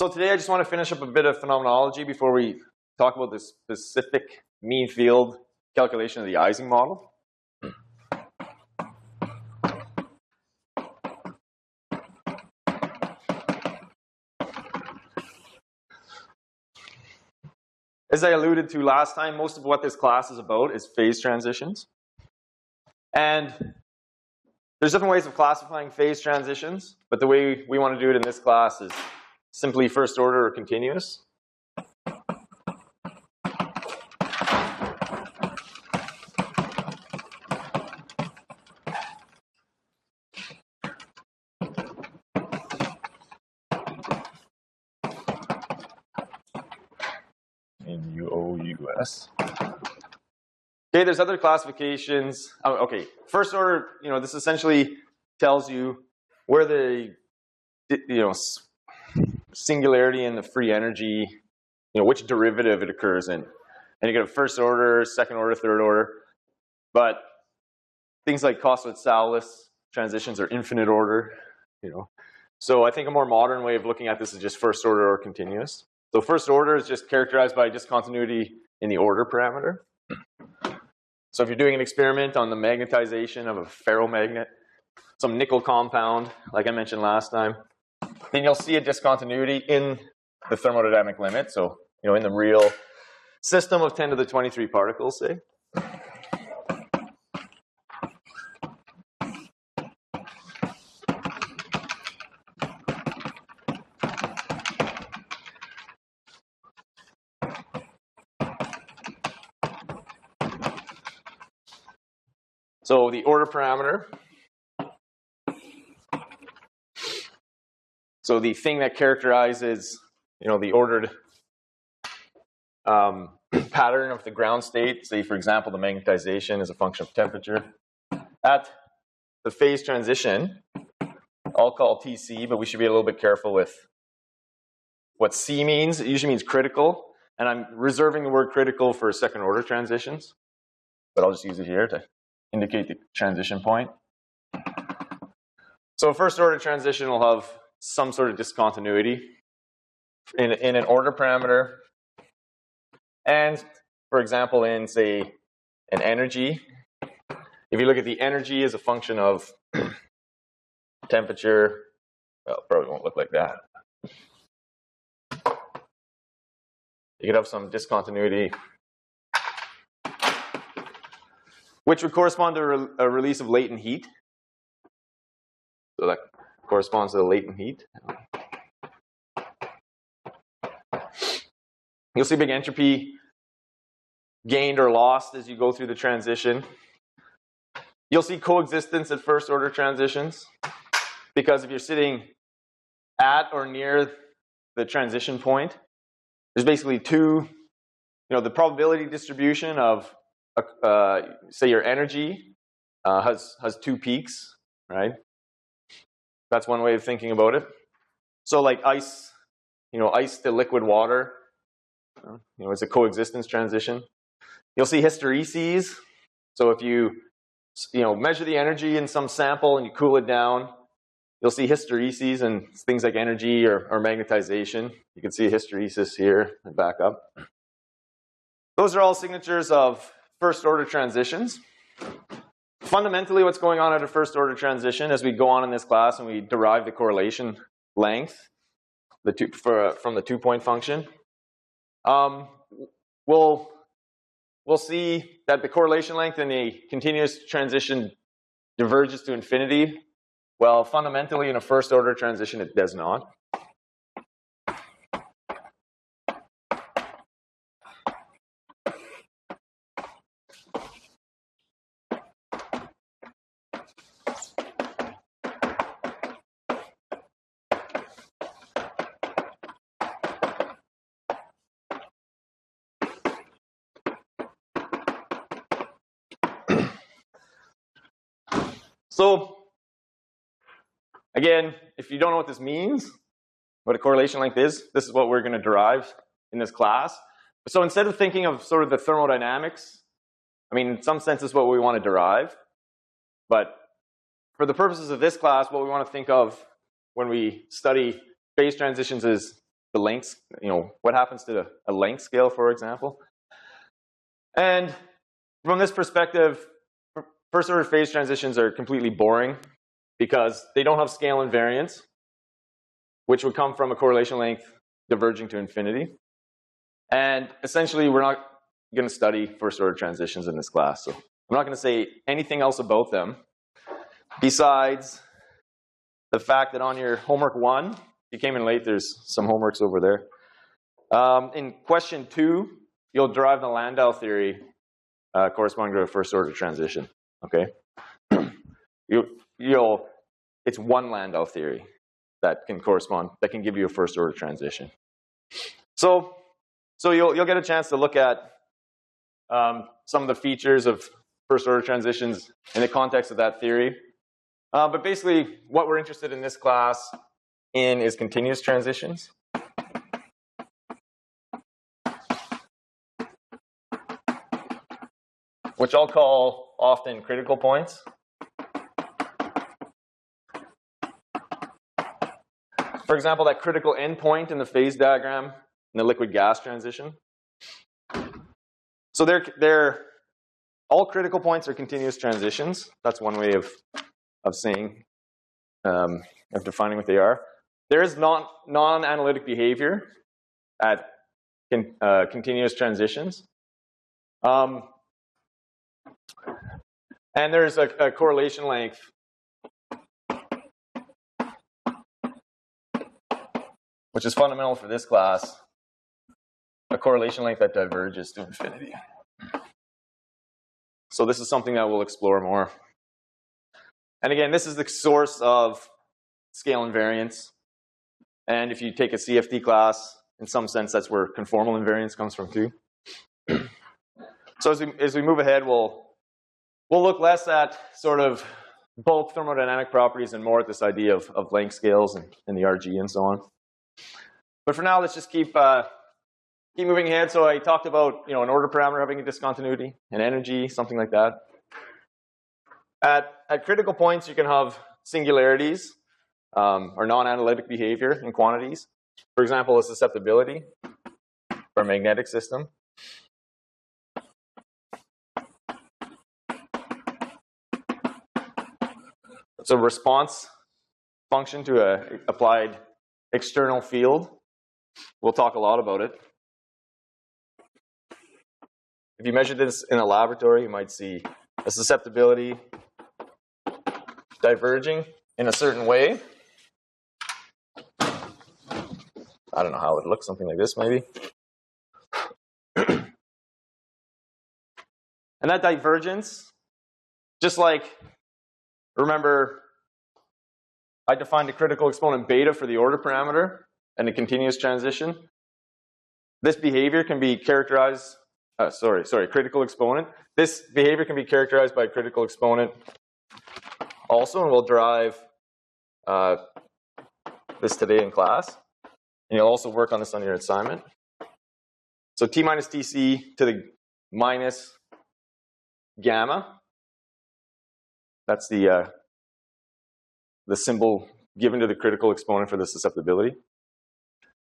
So today I just want to finish up a bit of phenomenology before we talk about the specific mean field calculation of the Ising model. As I alluded to last time, most of what this class is about is phase transitions. And there's different ways of classifying phase transitions, but the way we want to do it in this class is simply first order or continuous. In UOUS. Okay, there's other classifications. Oh, okay, first order, this essentially tells you where the, singularity and the free energy, which derivative it occurs in. And you get a first order, second order, third order. But things like Clausius-Saulis transitions are infinite order, So I think a more modern way of looking at this is just first order or continuous. So first order is just characterized by discontinuity in the order parameter. So if you're doing an experiment on the magnetization of a ferromagnet, some nickel compound, like I mentioned last time, then you'll see a discontinuity in the thermodynamic limit. So, in the real system of 10 to the 23 particles, say. So the order parameter. So the thing that characterizes, the ordered pattern of the ground state, say for example, the magnetization is a function of temperature. At the phase transition, I'll call TC, but we should be a little bit careful with what C means. It usually means critical, and I'm reserving the word critical for second order transitions, but I'll just use it here to indicate the transition point. So a first order transition will have some sort of discontinuity in an order parameter. And for example, in say an energy, if you look at the energy as a function of temperature, well, it probably won't look like that. You could have some discontinuity, which would correspond to a release of latent heat. So that corresponds to the latent heat. You'll see big entropy gained or lost as you go through the transition. You'll see coexistence at first order transitions, because if you're sitting at or near the transition point, there's basically two, the probability distribution of say your energy has two peaks, right? That's one way of thinking about it. So like ice, ice to liquid water, it's a coexistence transition. You'll see hystereses. So if you, measure the energy in some sample and you cool it down, you'll see hystereses and things like energy or magnetization. You can see a hysteresis here and back up. Those are all signatures of first order transitions. Fundamentally, what's going on at a first order transition as we go on in this class and we derive the correlation length from the 2-point function, we'll see that the correlation length in a continuous transition diverges to infinity. Well, fundamentally in a first order transition, it does not. So, again, if you don't know what this means, what a correlation length is, this is what we're going to derive in this class. So instead of thinking of sort of the thermodynamics, in some sense, this is what we want to derive. But for the purposes of this class, what we want to think of when we study phase transitions is the length, what happens to a length scale, for example. And from this perspective, first order phase transitions are completely boring because they don't have scale invariance, which would come from a correlation length diverging to infinity. And essentially, we're not going to study first order transitions in this class. So I'm not going to say anything else about them besides the fact that on your homework 1, if you came in late, there's some homeworks over there. In question 2, you'll derive the Landau theory corresponding to a first order transition. Okay, it's one Landau theory that can give you a first order transition. So you'll get a chance to look at some of the features of first order transitions in the context of that theory. But basically, what we're interested in this class is continuous transitions. Which I'll call often critical points. For example, that critical endpoint in the phase diagram in the liquid-gas transition. So all critical points are continuous transitions. That's one way of saying, of defining what they are. There is non-analytic behavior at continuous transitions. And there's a correlation length which is fundamental for this class, a correlation length that diverges to infinity. So this is something that we'll explore more. And again, this is the source of scale invariance. And if you take a CFD class, in some sense, that's where conformal invariance comes from too. So as we move ahead, we'll look less at sort of bulk thermodynamic properties and more at this idea of length scales and the RG and so on. But for now, let's just keep moving ahead. So I talked about an order parameter having a discontinuity, an energy, something like that. At critical points, you can have singularities or non-analytic behavior in quantities. For example, a susceptibility for a magnetic system. It's a response function to an applied external field. We'll talk a lot about it. If you measure this in a laboratory, you might see a susceptibility diverging in a certain way. I don't know how it looks, something like this maybe. And that divergence, just like, remember, I defined a critical exponent beta for the order parameter and a continuous transition. This behavior can be characterized, critical exponent. This behavior can be characterized by a critical exponent also, and we'll derive this today in class. And you'll also work on this on your assignment. So T minus Tc to the minus gamma. That's the symbol given to the critical exponent for the susceptibility.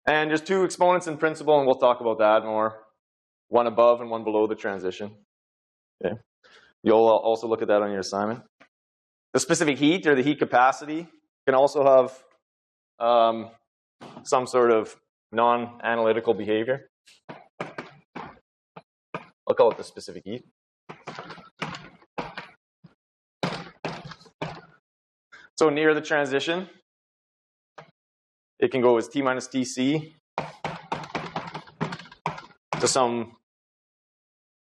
And there's two exponents in principle, and we'll talk about that more. One above and one below the transition. Okay. You'll also look at that on your assignment. The specific heat or the heat capacity can also have some sort of non-analytical behavior. I'll call it the specific heat. So near the transition, it can go as T minus Tc to some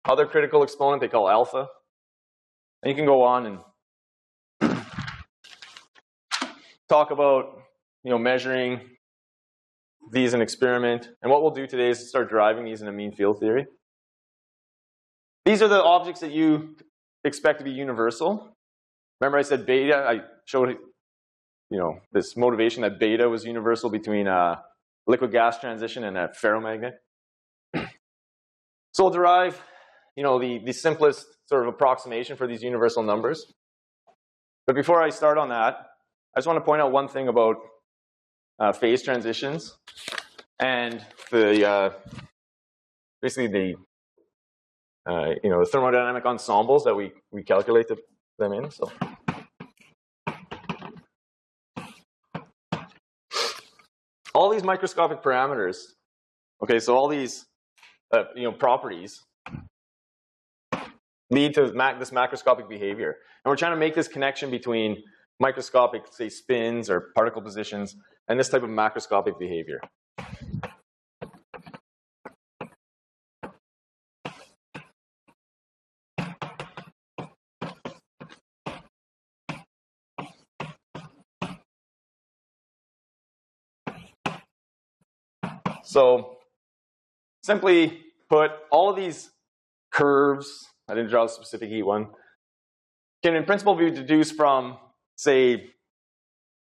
other critical exponent they call alpha. And you can go on and talk about measuring these in experiment. And what we'll do today is start deriving these in a mean field theory. These are the objects that you expect to be universal. Remember I said beta, I showed this motivation that beta was universal between a liquid gas transition and a ferromagnet. So we'll derive the simplest sort of approximation for these universal numbers. But before I start on that, I just want to point out one thing about phase transitions and the basically the the thermodynamic ensembles that we calculate them in. So all these microscopic parameters, okay, so all these properties lead to this macroscopic behavior. And we're trying to make this connection between microscopic, say, spins or particle positions and this type of macroscopic behavior. So simply put, all of these curves, I didn't draw a specific heat one, can in principle be deduced from, say,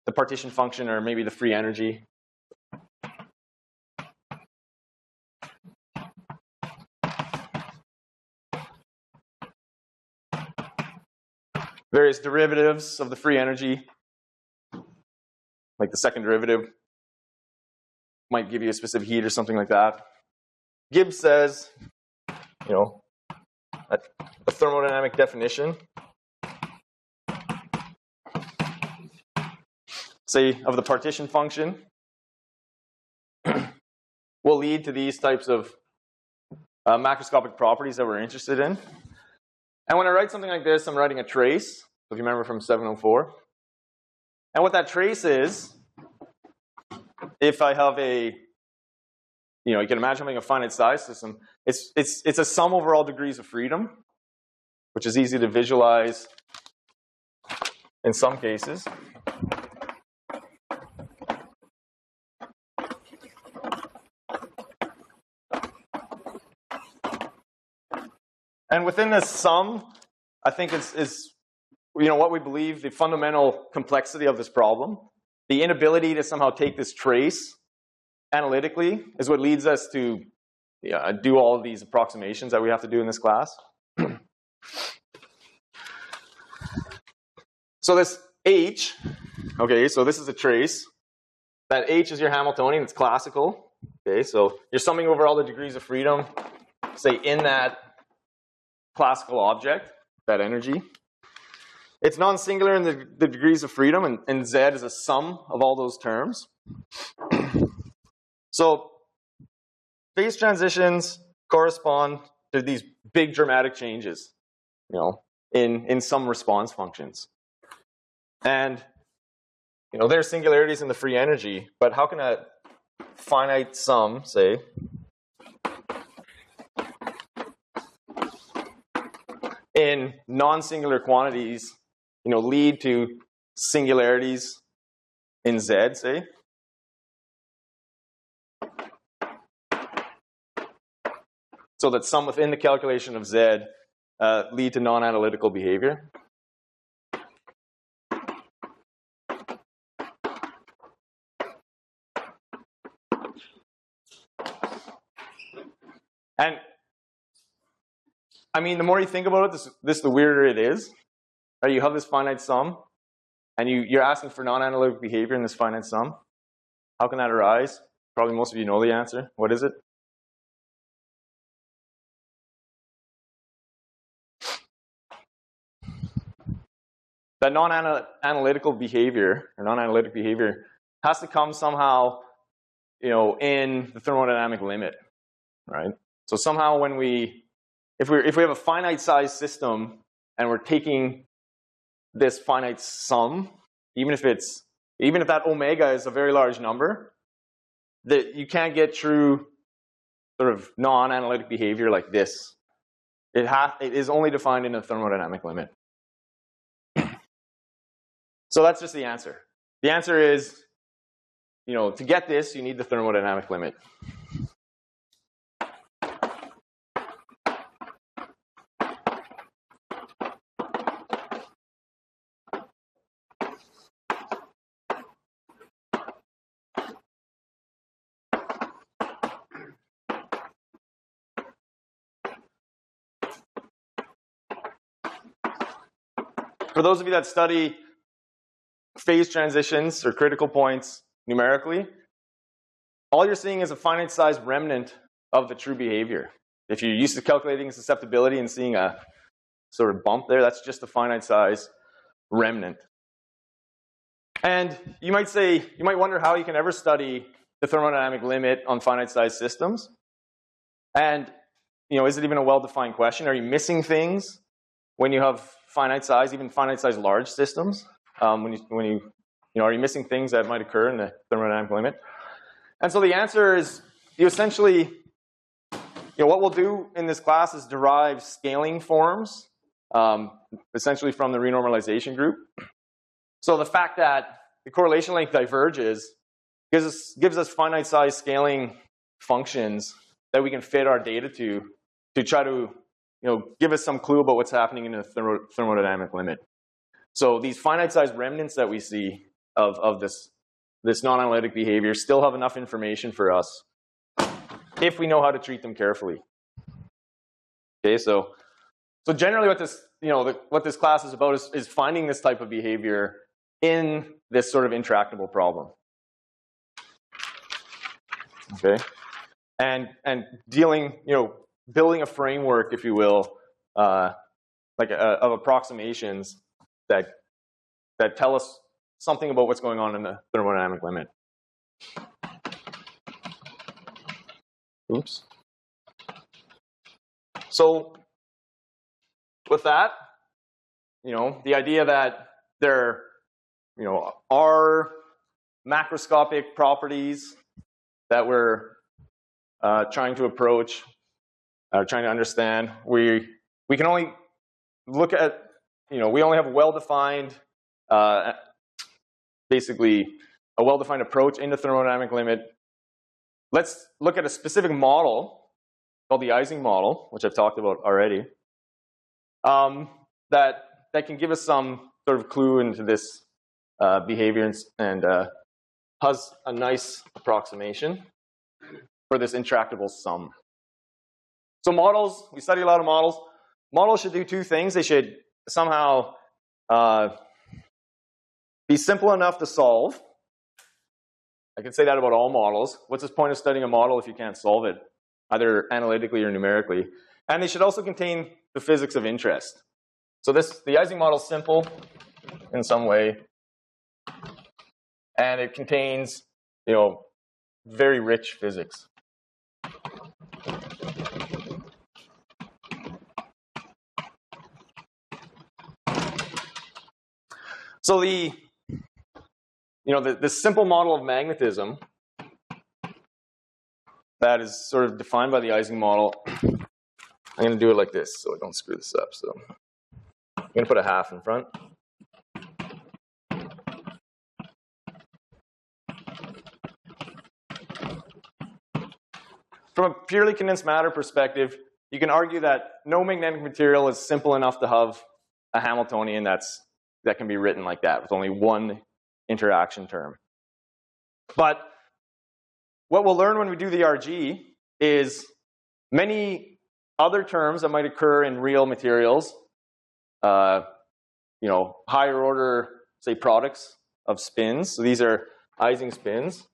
the partition function or maybe the free energy. Various derivatives of the free energy, like the second derivative, might give you a specific heat or something like that. Gibbs says, that the thermodynamic definition, say, of the partition function will lead to these types of macroscopic properties that we're interested in. And when I write something like this, I'm writing a trace, if you remember from 704. And what that trace is, if I have a, you can imagine having a finite size system, it's a sum over all degrees of freedom, which is easy to visualize in some cases. And within this sum, I think is what we believe the fundamental complexity of this problem. The inability to somehow take this trace analytically is what leads us to do all of these approximations that we have to do in this class. So this H, okay, so this is a trace. That H is your Hamiltonian, it's classical. Okay, so you're summing over all the degrees of freedom, say, in that classical object, that energy. It's non-singular in the degrees of freedom, and Z is a sum of all those terms. So phase transitions correspond to these big dramatic changes, in some response functions. And there's singularities in the free energy, but how can a finite sum, say, in non-singular quantities, lead to singularities in Z, say? So that some within the calculation of Z lead to non-analytical behavior. And I mean, the more you think about it, the weirder it is. Right? You have this finite sum, and you're asking for non-analytic behavior in this finite sum. How can that arise? Probably most of you know the answer. What is it? That non-analytical behavior, or non-analytic behavior, has to come somehow, in the thermodynamic limit, right? So somehow when if we have a finite size system and we're taking this finite sum, even if that omega is a very large number, that you can't get true sort of non-analytic behavior like this. It is only defined in a thermodynamic limit. So that's just the answer. The answer is, to get this, you need the thermodynamic limit. For those of you that study phase transitions or critical points numerically, all you're seeing is a finite size remnant of the true behavior. If you're used to calculating susceptibility and seeing a sort of bump there, that's just a finite size remnant. And you might wonder how you can ever study the thermodynamic limit on finite size systems. And is it even a well-defined question? Are you missing things when you have finite size, even finite size large systems? Are you missing things that might occur in the thermodynamic limit? And so the answer is, you essentially, what we'll do in this class is derive scaling forms, essentially from the renormalization group. So the fact that the correlation length diverges gives us finite size scaling functions that we can fit our data to try to give us some clue about what's happening in the thermodynamic limit. So these finite size remnants that we see of this non-analytic behavior still have enough information for us if we know how to treat them carefully. Okay, so generally what this what this class is about is finding this type of behavior in this sort of intractable problem. Okay, and dealing, building a framework, if you will, of approximations that tell us something about what's going on in the thermodynamic limit. Oops. So with that, the idea that there, are macroscopic properties that we're trying to approach, trying to understand. We can only look at, we only have a well-defined, basically a well-defined approach in the thermodynamic limit. Let's look at a specific model called the Ising model, which I've talked about already, that can give us some sort of clue into this behavior and has a nice approximation for this intractable sum. So models, we study a lot of models. Models should do two things. They should somehow be simple enough to solve. I can say that about all models. What's the point of studying a model if you can't solve it, either analytically or numerically? And they should also contain the physics of interest. So the Ising model is simple in some way, and it contains, very rich physics. So the simple model of magnetism that is sort of defined by the Ising model, I'm going to do it like this so I don't screw this up. So I'm going to put a half in front. From a purely condensed matter perspective, you can argue that no magnetic material is simple enough to have a Hamiltonian that can be written like that with only one interaction term. But what we'll learn when we do the RG is many other terms that might occur in real materials, higher order, say, products of spins. So these are Ising spins.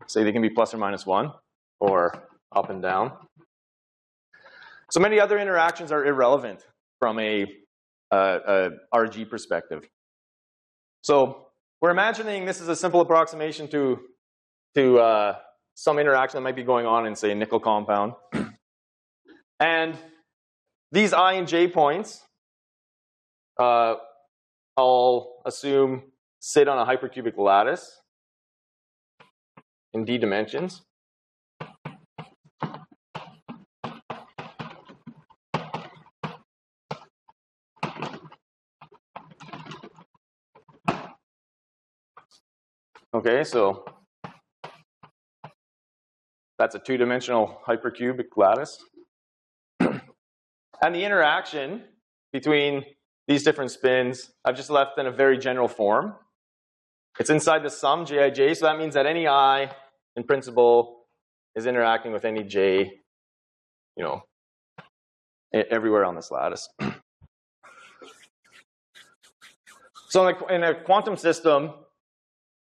Say they can be plus or minus 1 or up and down. So many other interactions are irrelevant from a RG perspective. So we're imagining this is a simple approximation to some interaction that might be going on in, say, a nickel compound. And these I and J points, I'll assume, sit on a hypercubic lattice in d dimensions. Okay, so that's a two-dimensional hypercubic lattice. And the interaction between these different spins, I've just left in a very general form. It's inside the sum, Jij, so that means that any I, in principle, is interacting with any J, everywhere on this lattice. So in a quantum system,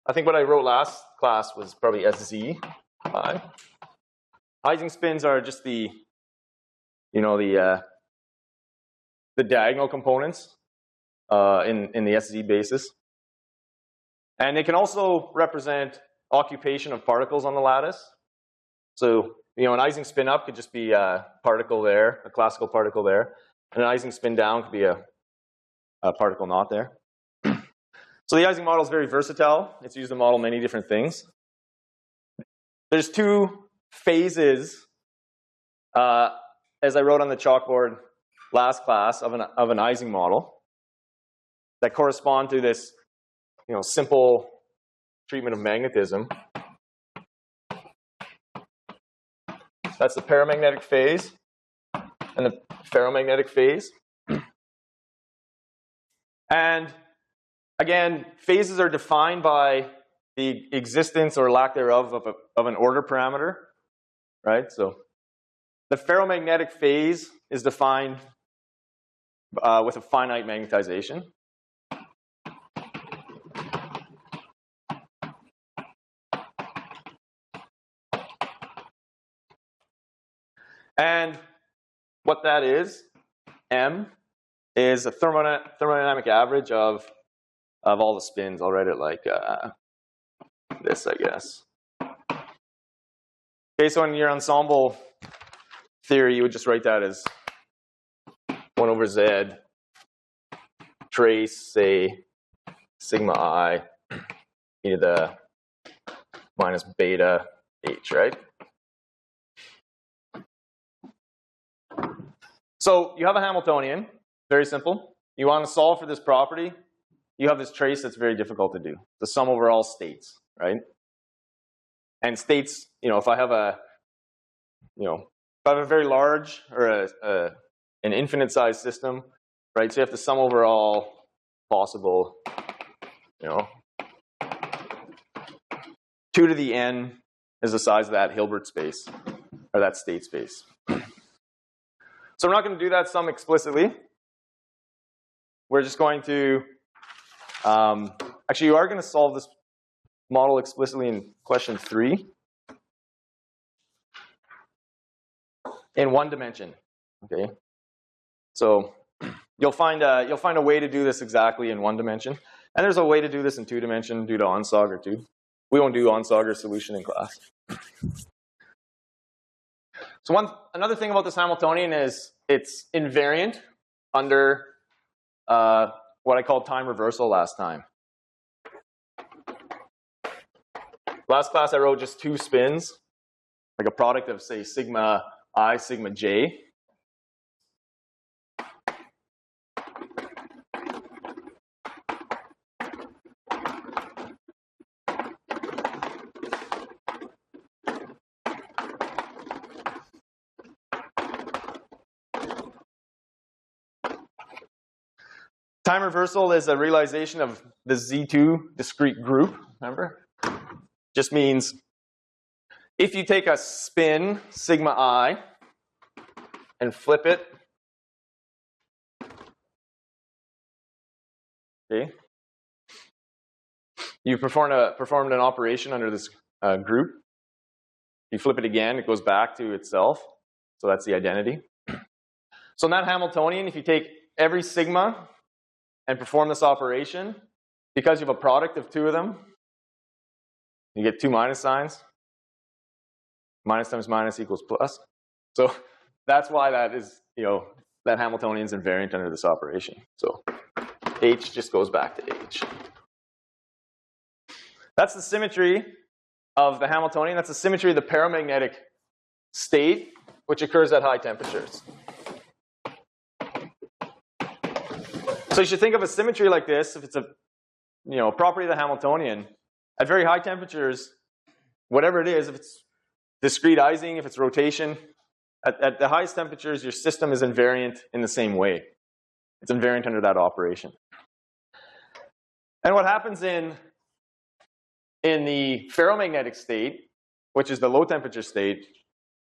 I think what I wrote last class was probably SZ. Ising spins are just the diagonal components in the SZ basis. And they can also represent occupation of particles on the lattice. So, an Ising spin up could just be a particle there, a classical particle there. And an Ising spin down could be a particle not there. So the Ising model is very versatile. It's used to model many different things. There's two phases, as I wrote on the chalkboard last class, of an Ising model that correspond to this simple treatment of magnetism. That's the paramagnetic phase and the ferromagnetic phase. And again, phases are defined by the existence or lack thereof of an order parameter, right? So the ferromagnetic phase is defined with a finite magnetization. And what that is, M, is a thermodynamic average of all the spins. I'll write it like this, I guess. Okay, so in your ensemble theory, you would just write that as 1 over Z trace, say, sigma I e to the minus beta H, right? So you have a Hamiltonian, very simple. You want to solve for this property. You have this trace that's very difficult to do, the sum over all states, right? And states, if I have a very large or an infinite size system, right? So you have to sum over all possible, 2 to the n is the size of that Hilbert space or that state space. So I'm not going to do that sum explicitly. We're just going to, actually you are going to solve this model explicitly in question 3. In 1 dimension, okay? So you'll find a way to do this exactly in 1 dimension. And there's a way to do this in 2 dimension due to Onsager too. We won't do Onsager solution in class. So another thing about this Hamiltonian is it's invariant under what I called time reversal last time. Last class I wrote just 2 spins, like a product of, say, sigma I, sigma j. Time reversal is a realization of the Z2 discrete group, remember? Just means if you take a spin, sigma I, and flip it, okay, you performed an operation under this group. You flip it again, it goes back to itself. So that's the identity. So in that Hamiltonian, if you take every sigma and perform this operation, because you have a product of 2 of them, you get 2 minus signs. Minus times minus equals plus. So that's why that is, that Hamiltonian is invariant under this operation. So H just goes back to H. That's the symmetry of the Hamiltonian. That's the symmetry of the paramagnetic state, which occurs at high temperatures. So you should think of a symmetry like this. If it's a property of the Hamiltonian, at very high temperatures, whatever it is, if it's discrete Ising, if it's rotation, at the highest temperatures, your system is invariant in the same way. It's invariant under that operation. And what happens in the ferromagnetic state, which is the low temperature state,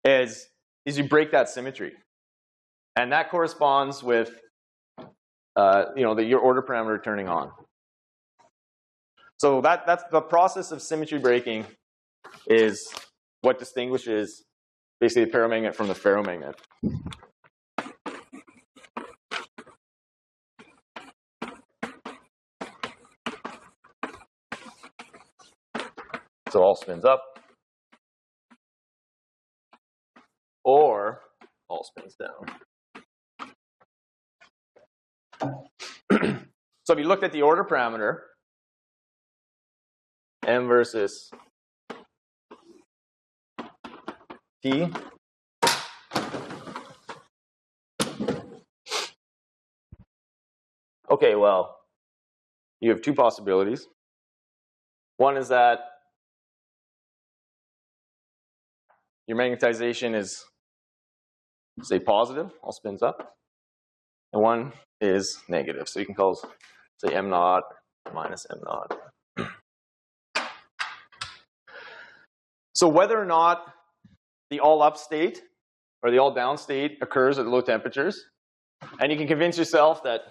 is you break that symmetry. And that corresponds with your order parameter turning on. So that's the process of symmetry breaking is what distinguishes basically the paramagnet from the ferromagnet. So all spins up, or all spins down. So if you looked at the order parameter, M versus T, okay, well, you have two possibilities. One is that your magnetization is, say, positive, all spins up, and one is negative. So you can call, say, M naught minus M naught. So whether or not the all up state or the all down state occurs at low temperatures, and you can convince yourself that,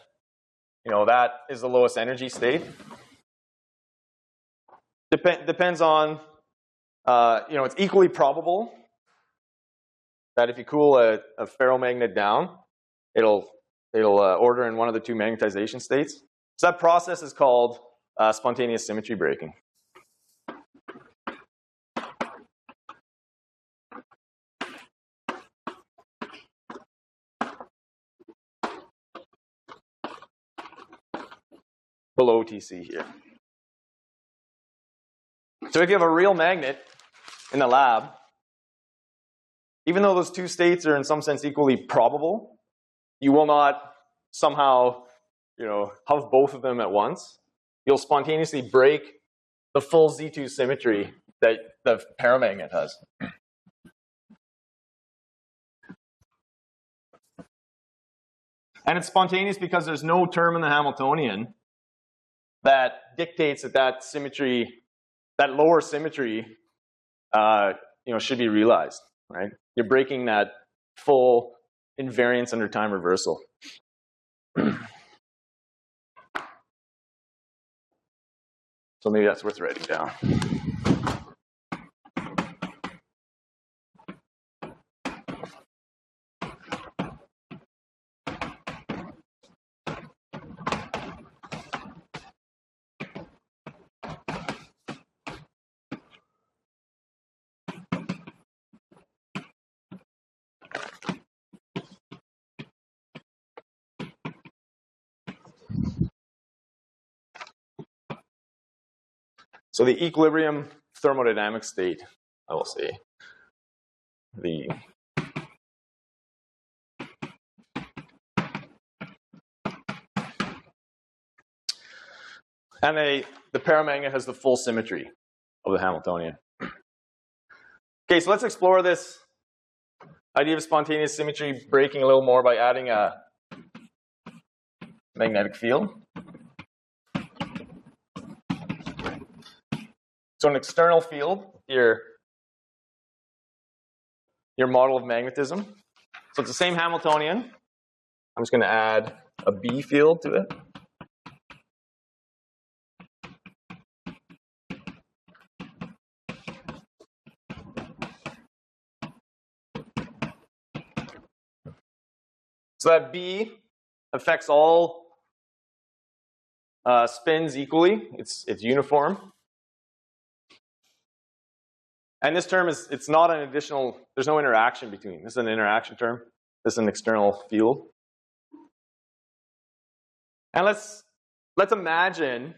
that is the lowest energy state. Depends on, it's equally probable that if you cool a ferromagnet down, it'll order in one of the two magnetization states. So that process is called spontaneous symmetry breaking. Below TC here. So if you have a real magnet in the lab, even though those two states are in some sense equally probable, you will not somehow, have both of them at once. You'll spontaneously break the full Z2 symmetry that the paramagnet has. And it's spontaneous because there's no term in the Hamiltonian that dictates that symmetry, that lower symmetry, should be realized, right? You're breaking that full invariance under time reversal. So maybe that's worth writing down. So the equilibrium thermodynamic state, I will say, the paramagnet has the full symmetry of the Hamiltonian. Okay, so let's explore this idea of spontaneous symmetry breaking a little more by adding a magnetic field. So an external field, your model of magnetism. So it's the same Hamiltonian. I'm just going to add a B field to it. So that B affects all spins equally. It's uniform. And this term it's not an additional, there's no interaction between. This is an interaction term. This is an external field. And let's imagine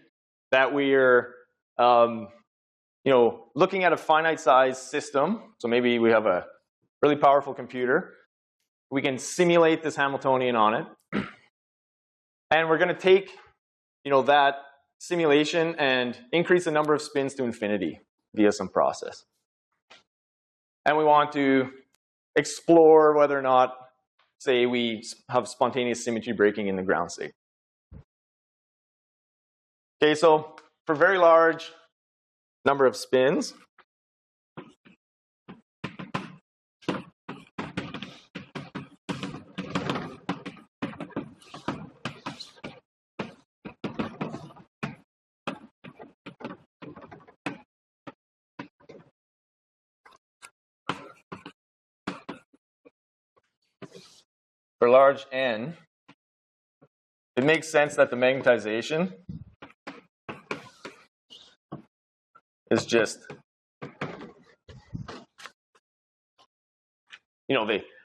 that we're looking at a finite size system. So maybe we have a really powerful computer. We can simulate this Hamiltonian on it. And we're going to take that simulation and increase the number of spins to infinity via some process. And we want to explore whether or not, say, we have spontaneous symmetry breaking in the ground state. Okay, so for very large number of spins, for large N, it makes sense that the magnetization is just,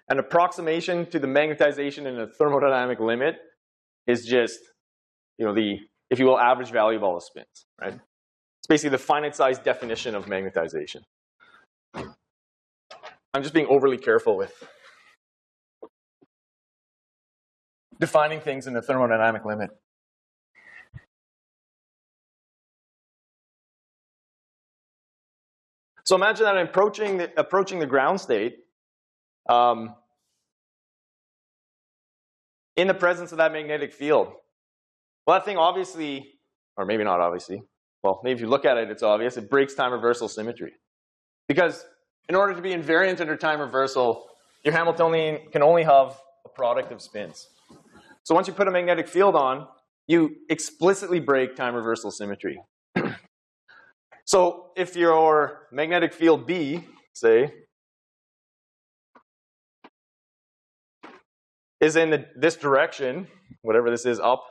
an approximation to the magnetization in a thermodynamic limit is just, the, if you will, average value of all the spins, right? It's basically the finite size definition of magnetization. I'm just being overly careful with defining things in the thermodynamic limit. So imagine that I'm approaching the ground state in the presence of that magnetic field. Well, that thing obviously, or maybe not obviously, well, maybe if you look at it, it's obvious, it breaks time reversal symmetry. Because in order to be invariant under time reversal, your Hamiltonian can only have a product of spins. So once you put a magnetic field on, you explicitly break time reversal symmetry. So if your magnetic field B, say, is in this direction, whatever this is, up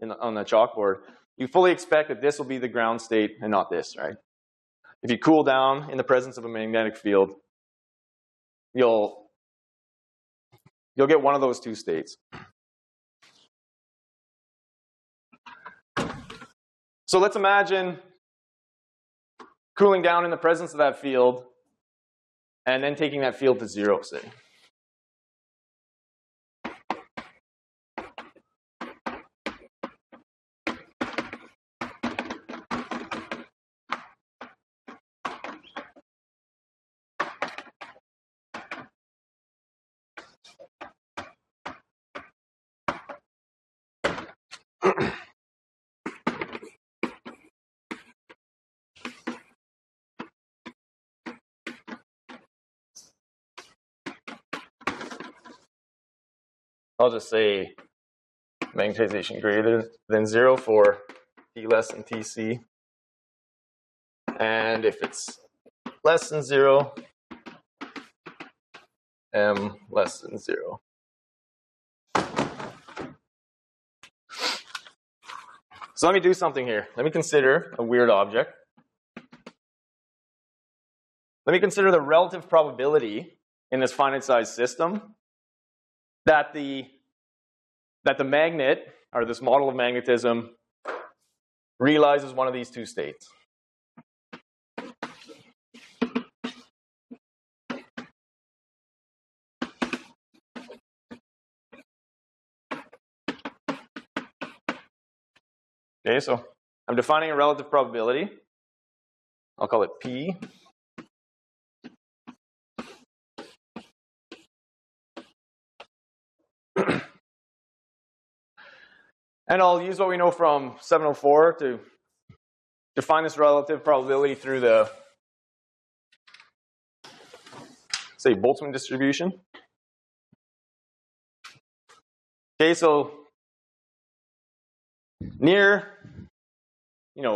on the chalkboard, you fully expect that this will be the ground state and not this, right? If you cool down in the presence of a magnetic field, you'll get one of those two states. So let's imagine cooling down in the presence of that field and then taking that field to 0, say. I'll just say magnetization greater than 0 for T less than Tc. And if it's less than 0, M less than 0. So let me do something here. Let me consider a weird object. Let me consider the relative probability in this finite size system that the magnet, or this model of magnetism, realizes one of these two states. Okay, so I'm defining a relative probability. I'll call it P. And I'll use what we know from 704 to define this relative probability through the, say, Boltzmann distribution. Okay, so near,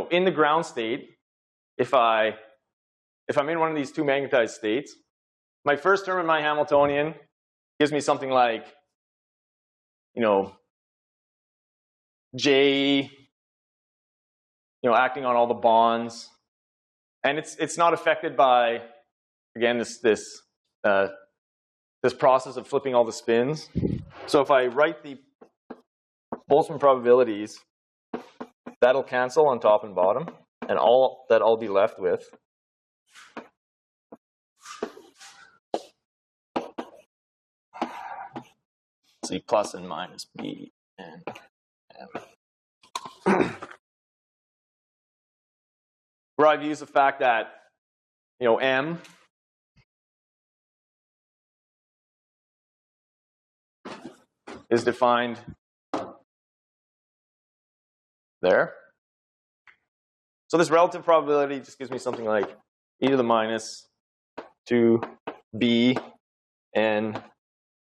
in the ground state, if I'm in one of these two magnetized states, my first term in my Hamiltonian gives me something like, J, acting on all the bonds, and it's not affected by, again, this process of flipping all the spins. So if I write the Boltzmann probabilities, that'll cancel on top and bottom, and all that I'll be left with see plus and minus B and M. Where I've used the fact that, M is defined there. So this relative probability just gives me something like e to the minus 2b n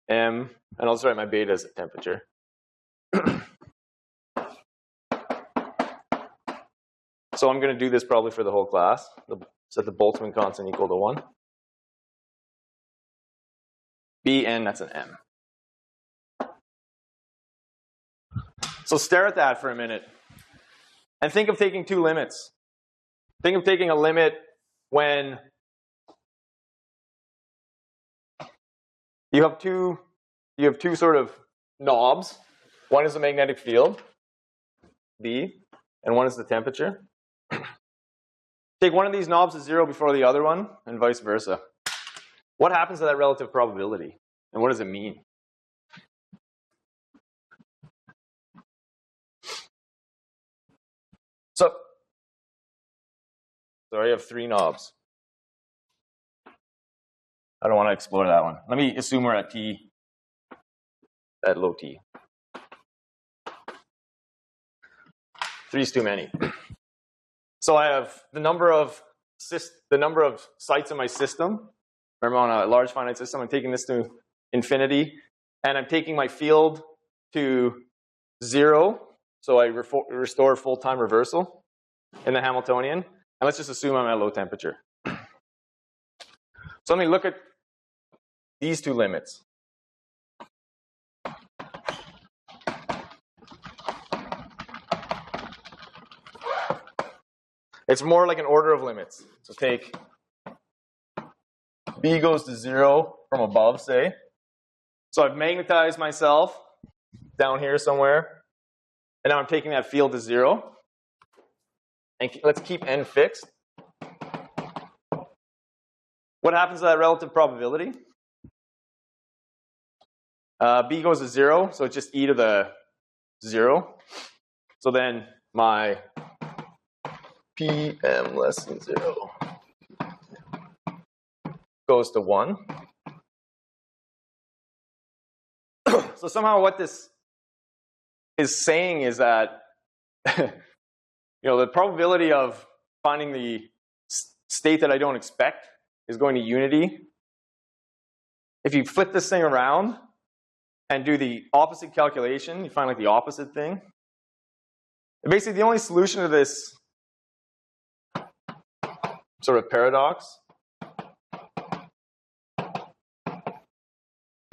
m, and I'll just write my beta as a temperature. So I'm going to do this probably for the whole class. Set the Boltzmann constant equal to 1. Bn, that's an m. So stare at that for a minute. And think of taking two limits. Think of taking a limit when you have two sort of knobs. One is the magnetic field, B, and one is the temperature. Take one of these knobs as 0 before the other one, and vice versa. What happens to that relative probability? And what does it mean? So I have 3 knobs. I don't want to explore that one. Let me assume we're at T, at low T. 3 is too many. So I have the number of sites in my system. Remember, on a large finite system, I'm taking this to infinity, and I'm taking my field to 0. So I restore full time reversal in the Hamiltonian. And let's just assume I'm at low temperature. So let me look at these two limits. It's more like an order of limits. So take B goes to 0 from above, say. So I've magnetized myself down here somewhere. And now I'm taking that field to 0. And let's keep n fixed. What happens to that relative probability? B goes to 0, so it's just e to the 0. So then my PM less than 0 goes to 1. So somehow what this is saying is that the probability of finding the state that I don't expect is going to unity. If you flip this thing around and do the opposite calculation, you find like the opposite thing. And basically, the only solution to this sort of paradox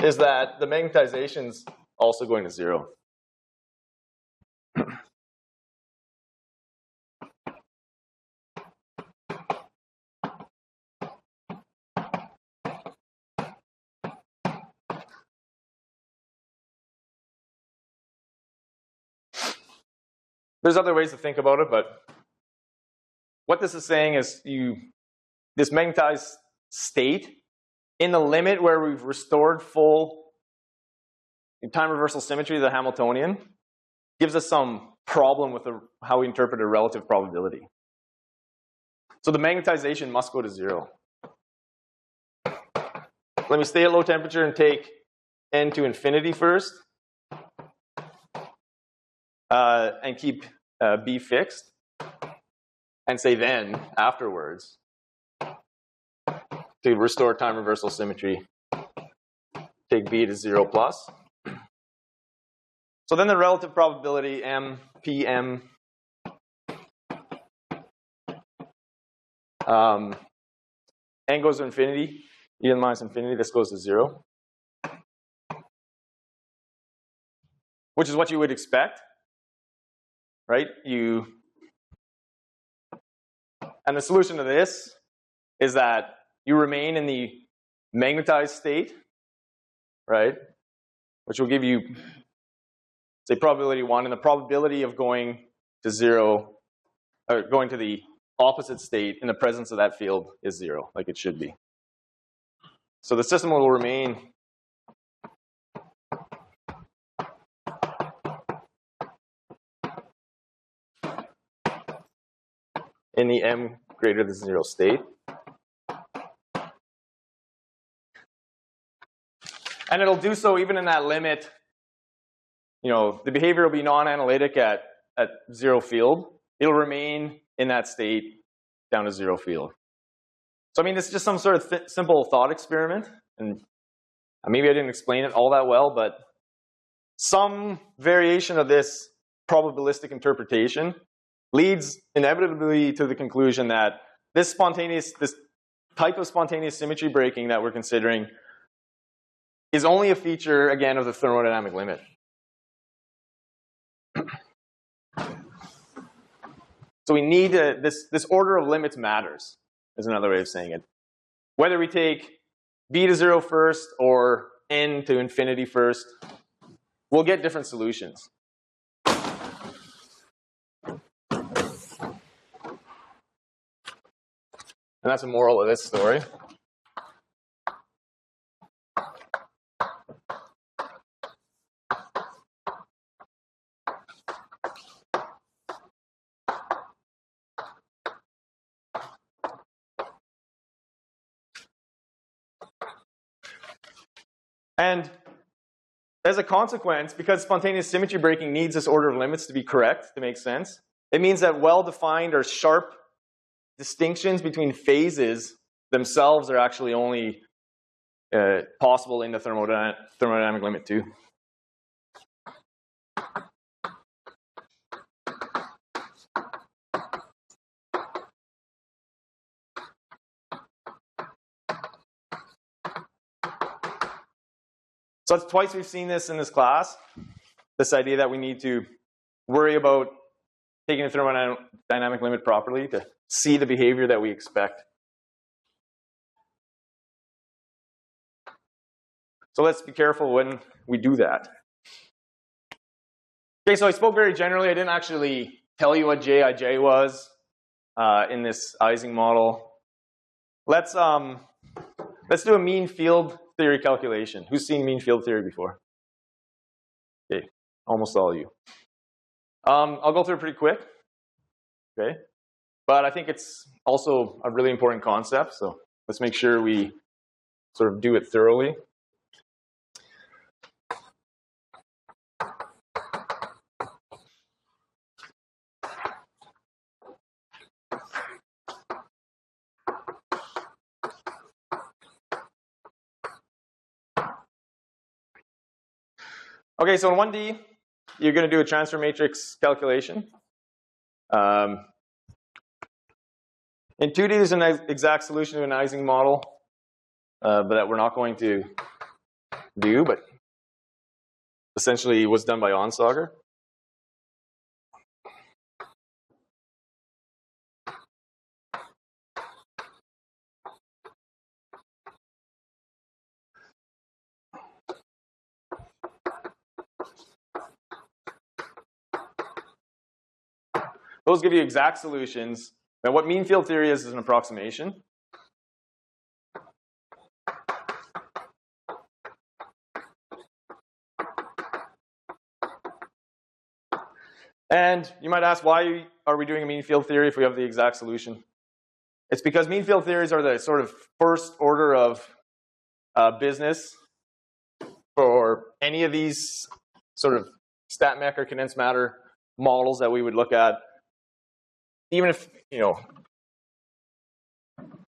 is that the magnetization's also going to 0. There's other ways to think about it, but what this is saying is this magnetized state in the limit where we've restored full time reversal symmetry to the Hamiltonian gives us some problem with how we interpret a relative probability. So the magnetization must go to 0. Let me stay at low temperature and take n to infinity first. And keep B fixed, and say then, afterwards, to restore time reversal symmetry, take B to 0 plus. So then the relative probability M, PM, n goes to infinity, e minus infinity, this goes to 0. Which is what you would expect. Right? And the solution to this is that you remain in the magnetized state, right? Which will give you, say, probability 1, and the probability of going to 0, or going to the opposite state in the presence of that field is 0, like it should be. So the system will remain in the m greater than 0 state. And it'll do so even in that limit. The behavior will be non-analytic at 0 field. It'll remain in that state down to 0 field. So I mean, this is just some sort of simple thought experiment. And maybe I didn't explain it all that well, but some variation of this probabilistic interpretation leads inevitably to the conclusion that this type of spontaneous symmetry breaking that we're considering is only a feature, again, of the thermodynamic limit. So we need this order of limits matters, is another way of saying it. Whether we take b to 0 first or n to infinity first, we'll get different solutions. And that's the moral of this story. And as a consequence, because spontaneous symmetry breaking needs this order of limits to be correct, to make sense, it means that well-defined or sharp distinctions between phases themselves are actually only possible in the thermodynamic limit too. So that's twice we've seen this in this class, this idea that we need to worry about taking the thermodynamic limit properly to see the behavior that we expect. So let's be careful when we do that. Okay, so I spoke very generally. I didn't actually tell you what Jij was in this Ising model. Let's do a mean field theory calculation. Who's seen mean field theory before? Okay, almost all of you. I'll go through it pretty quick. Okay, but I think it's also a really important concept, so let's make sure we sort of do it thoroughly. Okay, so in 1D, you're going to do a transfer matrix calculation. In 2D, there's an exact solution to an Ising model, but that we're not going to do, but essentially was done by Onsager. Those give you exact solutions. Now, what mean field theory is an approximation. And you might ask, why are we doing a mean field theory if we have the exact solution? It's because mean field theories are the sort of first order of business for any of these sort of stat mech or condensed matter models that we would look at. Even if,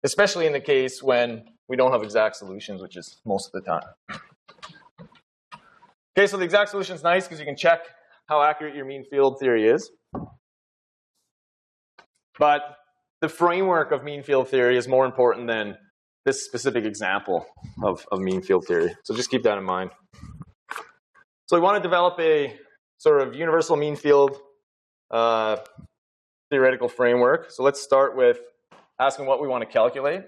especially in the case when we don't have exact solutions, which is most of the time. Okay, so the exact solution is nice because you can check how accurate your mean field theory is. But the framework of mean field theory is more important than this specific example of mean field theory. So just keep that in mind. So we want to develop a sort of universal mean field theoretical framework. So let's start with asking what we want to calculate.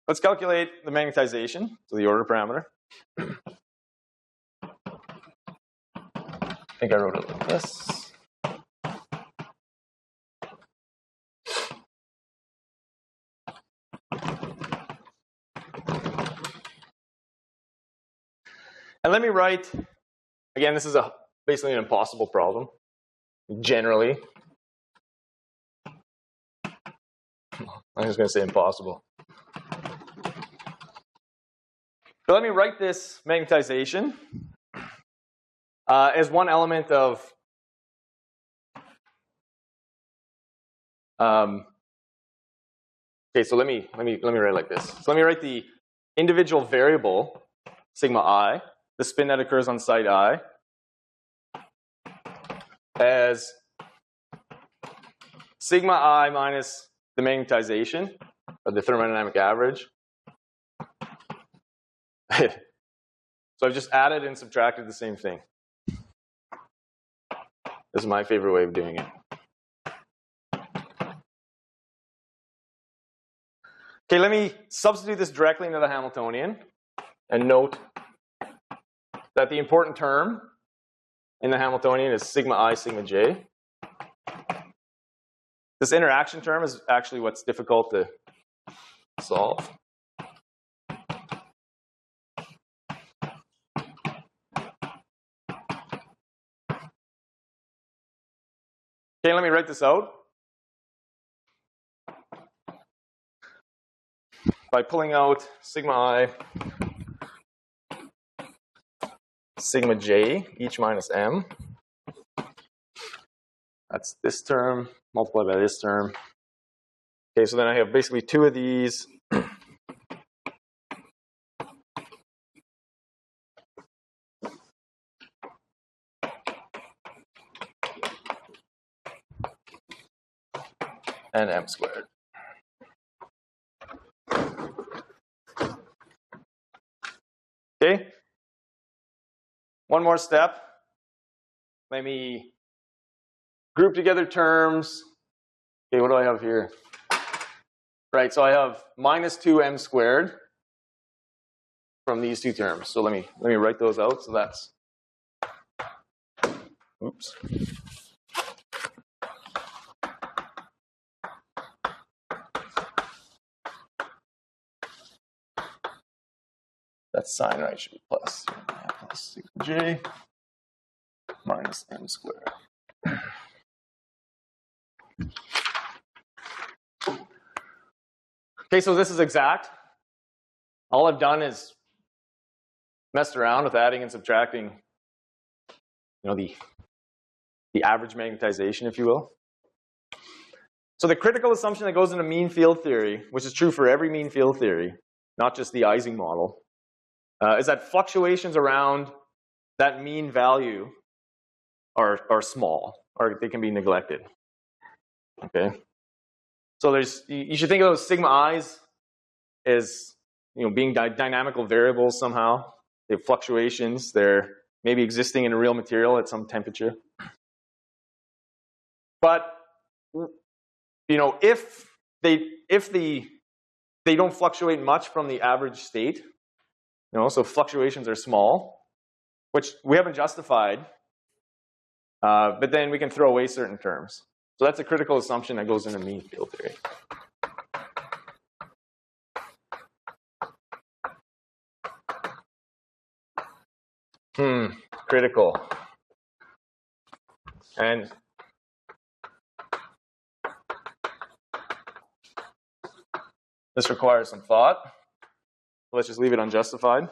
Let's calculate the magnetization, so the order parameter. I think I wrote it like this. And let me write, again, this is basically an impossible problem, generally. I'm just going to say impossible. So let me write this magnetization as one element of okay, so let me write it like this. So let me write the individual variable sigma I, the spin that occurs on site I, as sigma I minus the magnetization, or the thermodynamic average, So I've just added and subtracted the same thing. This is my favorite way of doing it. Okay, let me substitute this directly into the Hamiltonian and note that the important term in the Hamiltonian is sigma I, sigma j. This interaction term is actually what's difficult to solve. Okay, let me write this out by pulling out sigma I, sigma j, each minus m. That's this term multiplied by this term. Okay, so then I have basically two of these. And m squared. Okay. One more step. Let me group together terms. Okay, what do I have here? Right, so I have minus 2m squared from these two terms. So let me write those out. So that's, oops. That's sign right, should be plus sigma j minus m squared. Okay, so this is exact. All I've done is messed around with adding and subtracting, the average magnetization, if you will. So the critical assumption that goes into mean field theory, which is true for every mean field theory, not just the Ising model, is that fluctuations around that mean value are small, or they can be neglected. Okay, so you should think of those sigma i's as being dynamical variables somehow. They have fluctuations. They're maybe existing in a real material at some temperature. But if they don't fluctuate much from the average state, so fluctuations are small, which we haven't justified, but then we can throw away certain terms. So that's a critical assumption that goes into mean field theory. Critical. And this requires some thought. Let's just leave it unjustified.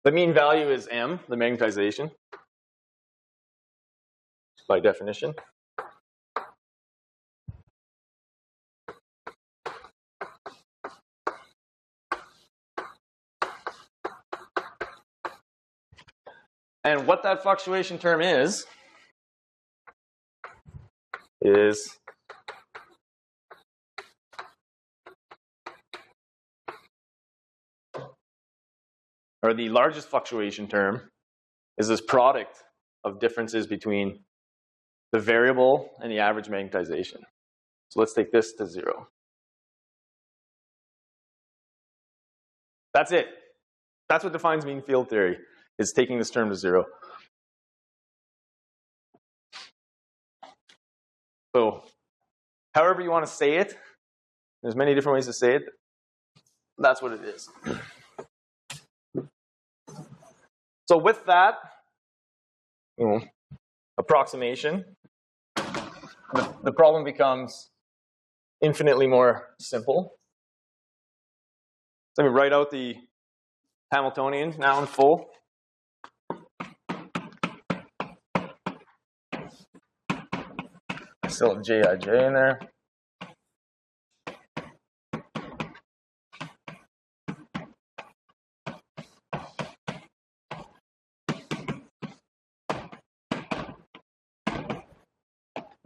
The mean value is m, the magnetization, by definition. And what that fluctuation term is or the largest fluctuation term is this product of differences between the variable and the average magnetization. So let's take this to 0. That's it. That's what defines mean field theory, is taking this term to 0. So however you want to say it, there's many different ways to say it. That's what it is. So with that approximation, the problem becomes infinitely more simple. Let me write out the Hamiltonian now in full. I still have Jij in there.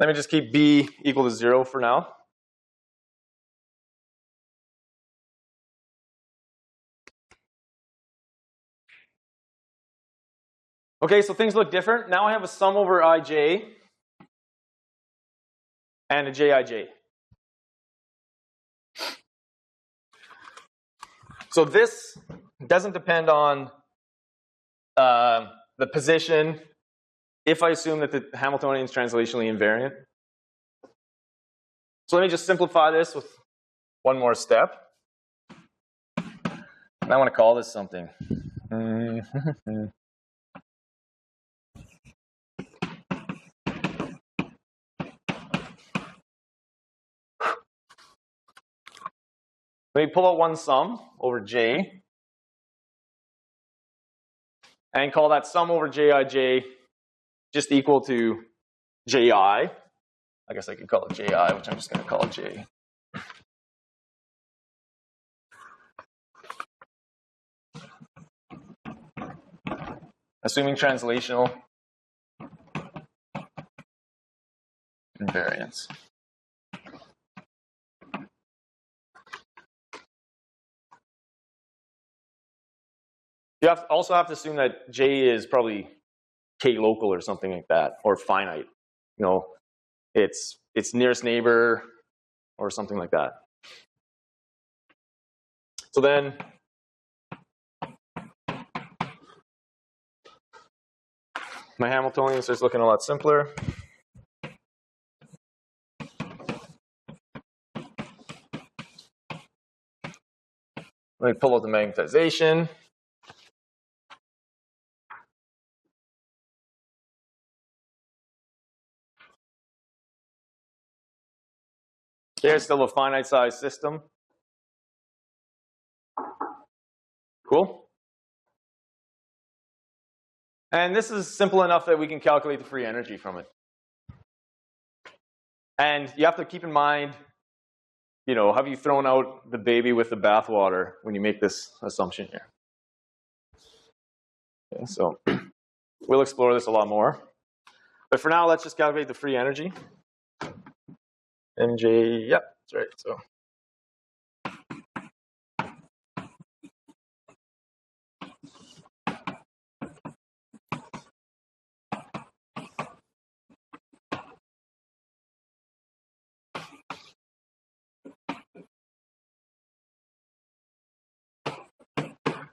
Let me just keep b equal to 0 for now. Okay, so things look different. Now I have a sum over ij and a jij. So this doesn't depend on the position if I assume that the Hamiltonian is translationally invariant. So let me just simplify this with one more step. And I want to call this something. Let me pull out one sum over j and call that sum over jij just equal to ji. I guess I could call it ji, which I'm just going to call it j. Assuming translational invariance. You also have to assume that j is probably k local or something like that, or finite. You know, it's nearest neighbor or something like that. So then my Hamiltonian starts looking a lot simpler. Let me pull out the magnetization. Here's still a finite size system. Cool. And this is simple enough that we can calculate the free energy from it. And you have to keep in mind, you know, have you thrown out the baby with the bathwater when you make this assumption here? Okay, so we'll explore this a lot more. But for now, let's just calculate the free energy. MJ, yep, that's right. So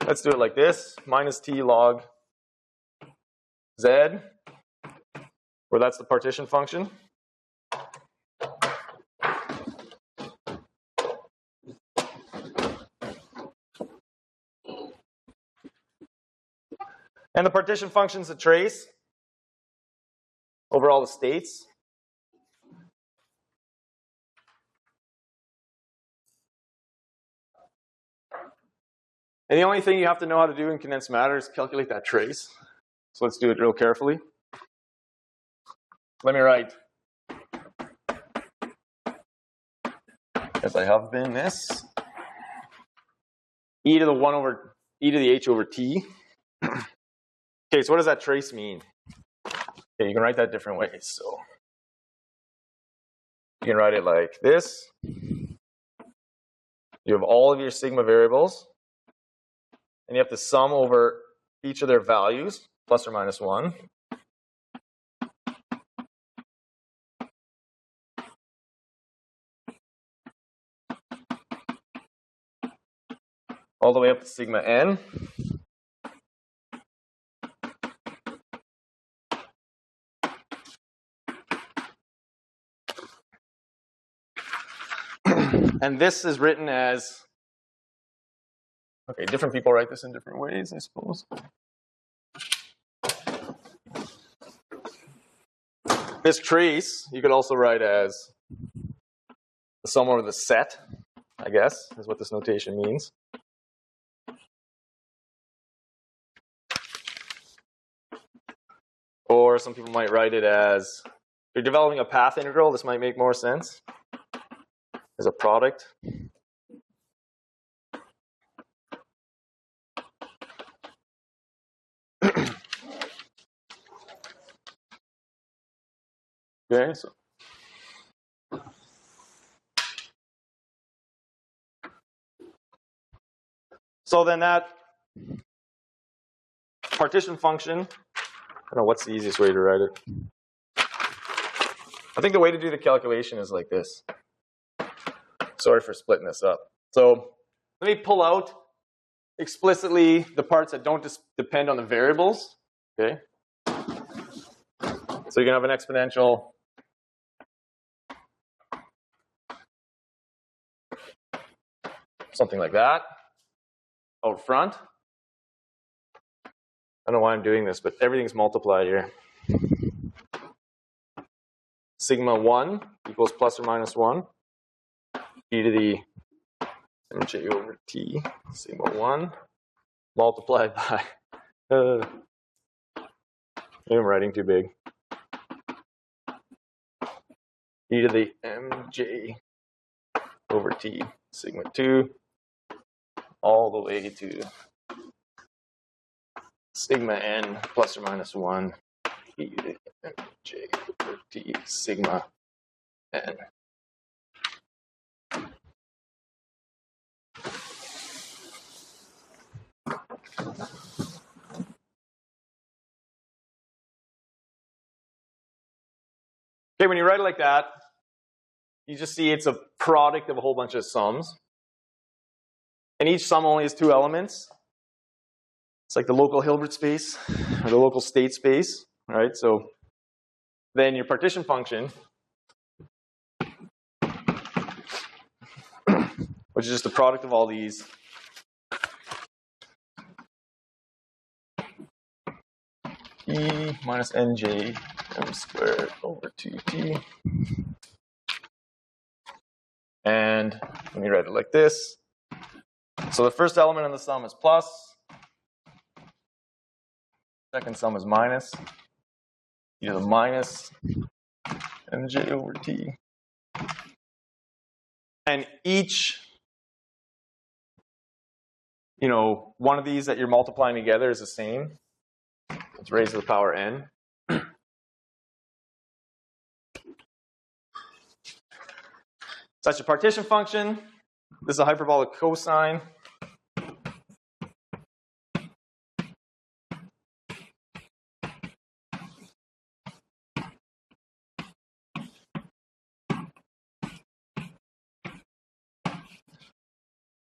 let's do it like this, minus t log z, where that's the partition function. And the partition function's a trace over all the states. And the only thing you have to know how to do in condensed matter is calculate that trace. So let's do it real carefully. Let me write, as I have been, this e to the 1 over e to the h over t. Okay, so what does that trace mean? Okay, you can write that different ways. So you can write it like this. You have all of your sigma variables, and you have to sum over each of their values, plus or minus 1. All the way up to sigma n. And this is written as, okay, different people write this in different ways, I suppose. This trace, you could also write as the sum over the set, I guess, is what this notation means. Or some people might write it as, if you're developing a path integral, this might make more sense as a product. Okay, so So then that partition function, I don't know what's the easiest way to write it. I think the way to do the calculation is like this. Sorry for splitting this up. So let me pull out explicitly the parts that don't depend on the variables. Okay. So you're going to have an exponential something like that out front. I don't know why I'm doing this, but everything's multiplied here. Sigma 1 equals plus or minus 1 e to the mj over t sigma 1 multiplied by I'm writing too big. E to the mj over t sigma 2 all the way to sigma n plus or minus 1 e to the mj over t sigma n. Okay, when you write it like that, you just see it's a product of a whole bunch of sums. And each sum only has two elements. It's like the local Hilbert space or the local state space, right? So then your partition function, which is just the product of all these, e minus nj m squared over 2t. And let me write it like this. So the first element in the sum is plus. Second sum is minus. E to the minus mj over t. And each, one of these that you're multiplying together is the same. It's raised to the power n. So that's your partition function. This is a hyperbolic cosine.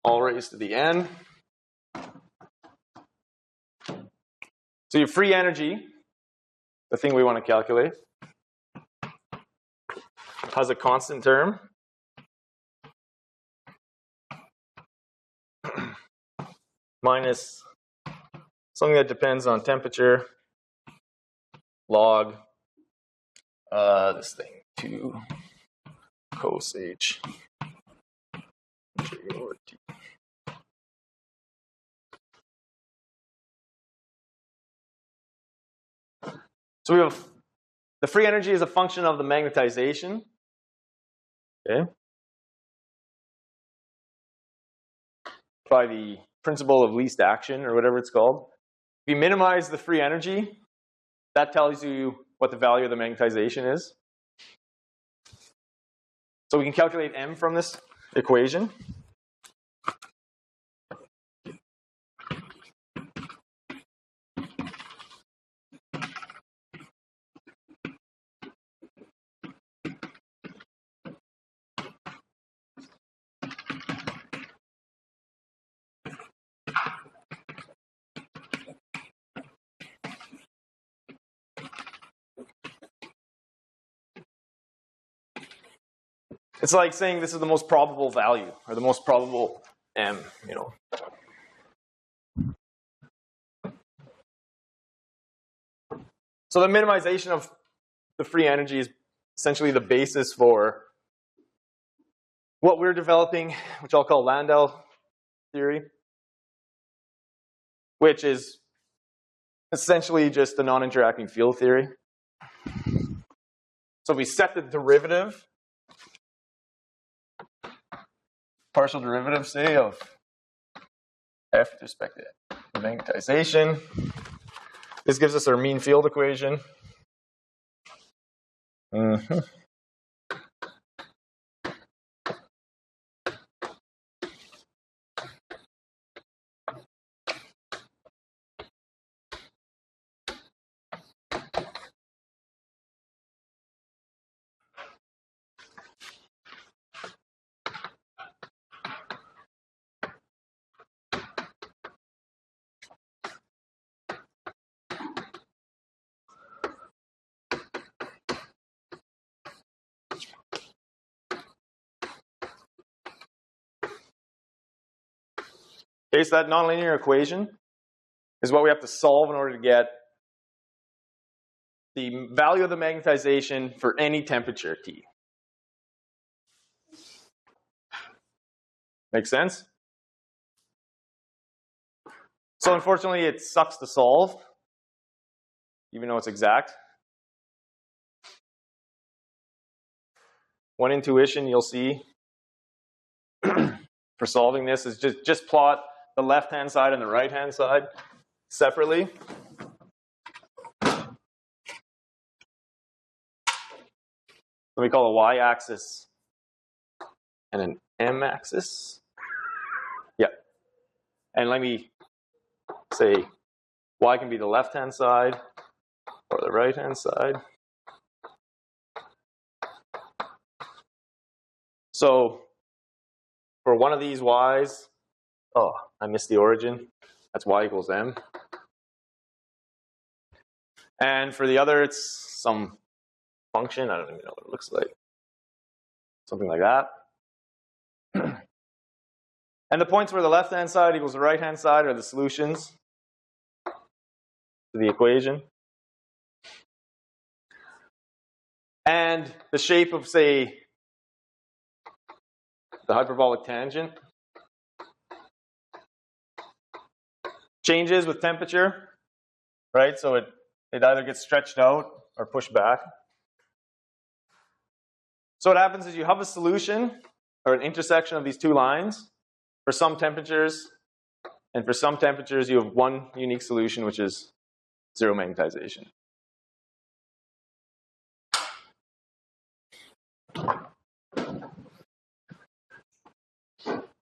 All raised to the n. So your free energy, the thing we want to calculate, has a constant term. Minus something that depends on temperature, log, this thing, 2 cos h j over t. So we have the free energy is a function of the magnetization. Okay. By the principle of least action or whatever it's called. If you minimize the free energy, that tells you what the value of the magnetization is. So we can calculate m from this equation. It's like saying this is the most probable value, or the most probable m, So the minimization of the free energy is essentially the basis for what we're developing, which I'll call Landau theory, which is essentially just the non-interacting field theory. So we set the derivative, partial derivative, say, of f with respect to the magnetization. This gives us our mean field equation. Okay, so that nonlinear equation is what we have to solve in order to get the value of the magnetization for any temperature T. Make sense? So unfortunately, it sucks to solve, even though it's exact. One intuition you'll see for solving this is just plot the left-hand side and the right-hand side separately. We call a y-axis and an m-axis. Yeah. And let me say y can be the left-hand side or the right-hand side. So for one of these y's, oh, I missed the origin. That's y equals m. And for the other, it's some function. I don't even know what it looks like. Something like that. And the points where the left-hand side equals the right-hand side are the solutions to the equation. And the shape of, say, the hyperbolic tangent changes with temperature, right? So it either gets stretched out or pushed back. So what happens is you have a solution or an intersection of these two lines for some temperatures, and for some temperatures you have one unique solution, which is zero magnetization.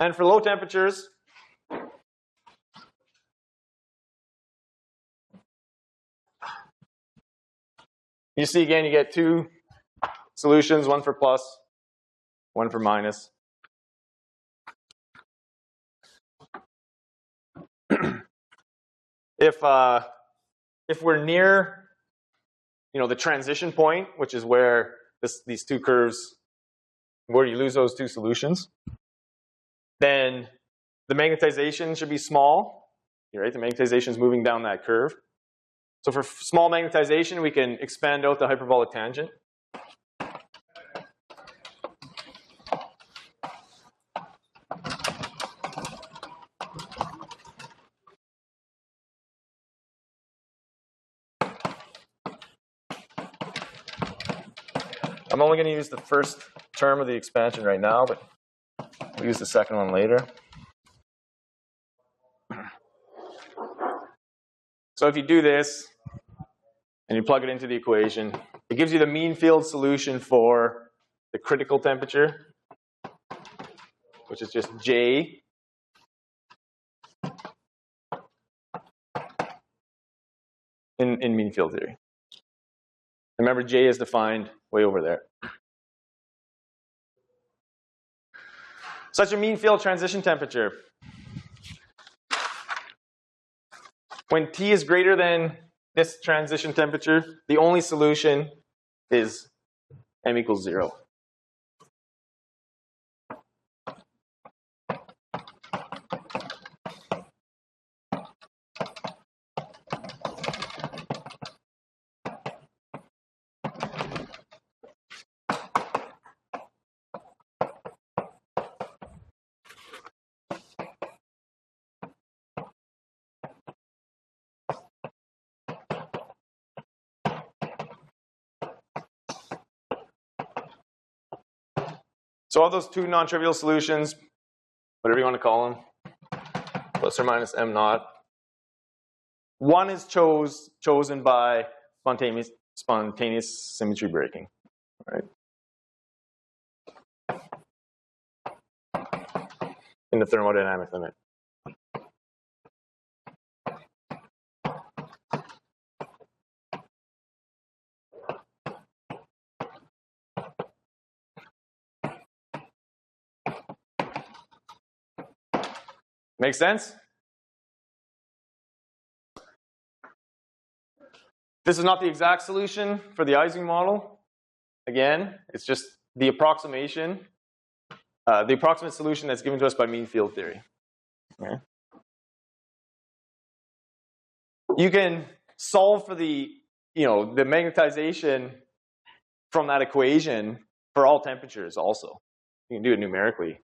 And for low temperatures, you see again, you get two solutions, one for plus, one for minus. If we're near, the transition point, which is where these two curves, where you lose those two solutions, then the magnetization should be small, right? The magnetization is moving down that curve. So for small magnetization, we can expand out the hyperbolic tangent. I'm only going to use the first term of the expansion right now, but we'll use the second one later. So if you do this, and you plug it into the equation, it gives you the mean field solution for the critical temperature, which is just J in mean field theory. Remember, J is defined way over there. Such a mean field transition temperature. When T is greater than this transition temperature, the only solution is m equals 0. So all those two non-trivial solutions, whatever you want to call them, plus or minus m naught, one is chosen by spontaneous symmetry breaking, right? In the thermodynamic limit. Make sense? This is not the exact solution for the Ising model. Again, it's just the approximation, the approximate solution that's given to us by mean field theory. Okay. you can solve for the magnetization from that equation for all temperatures also. You can do it numerically.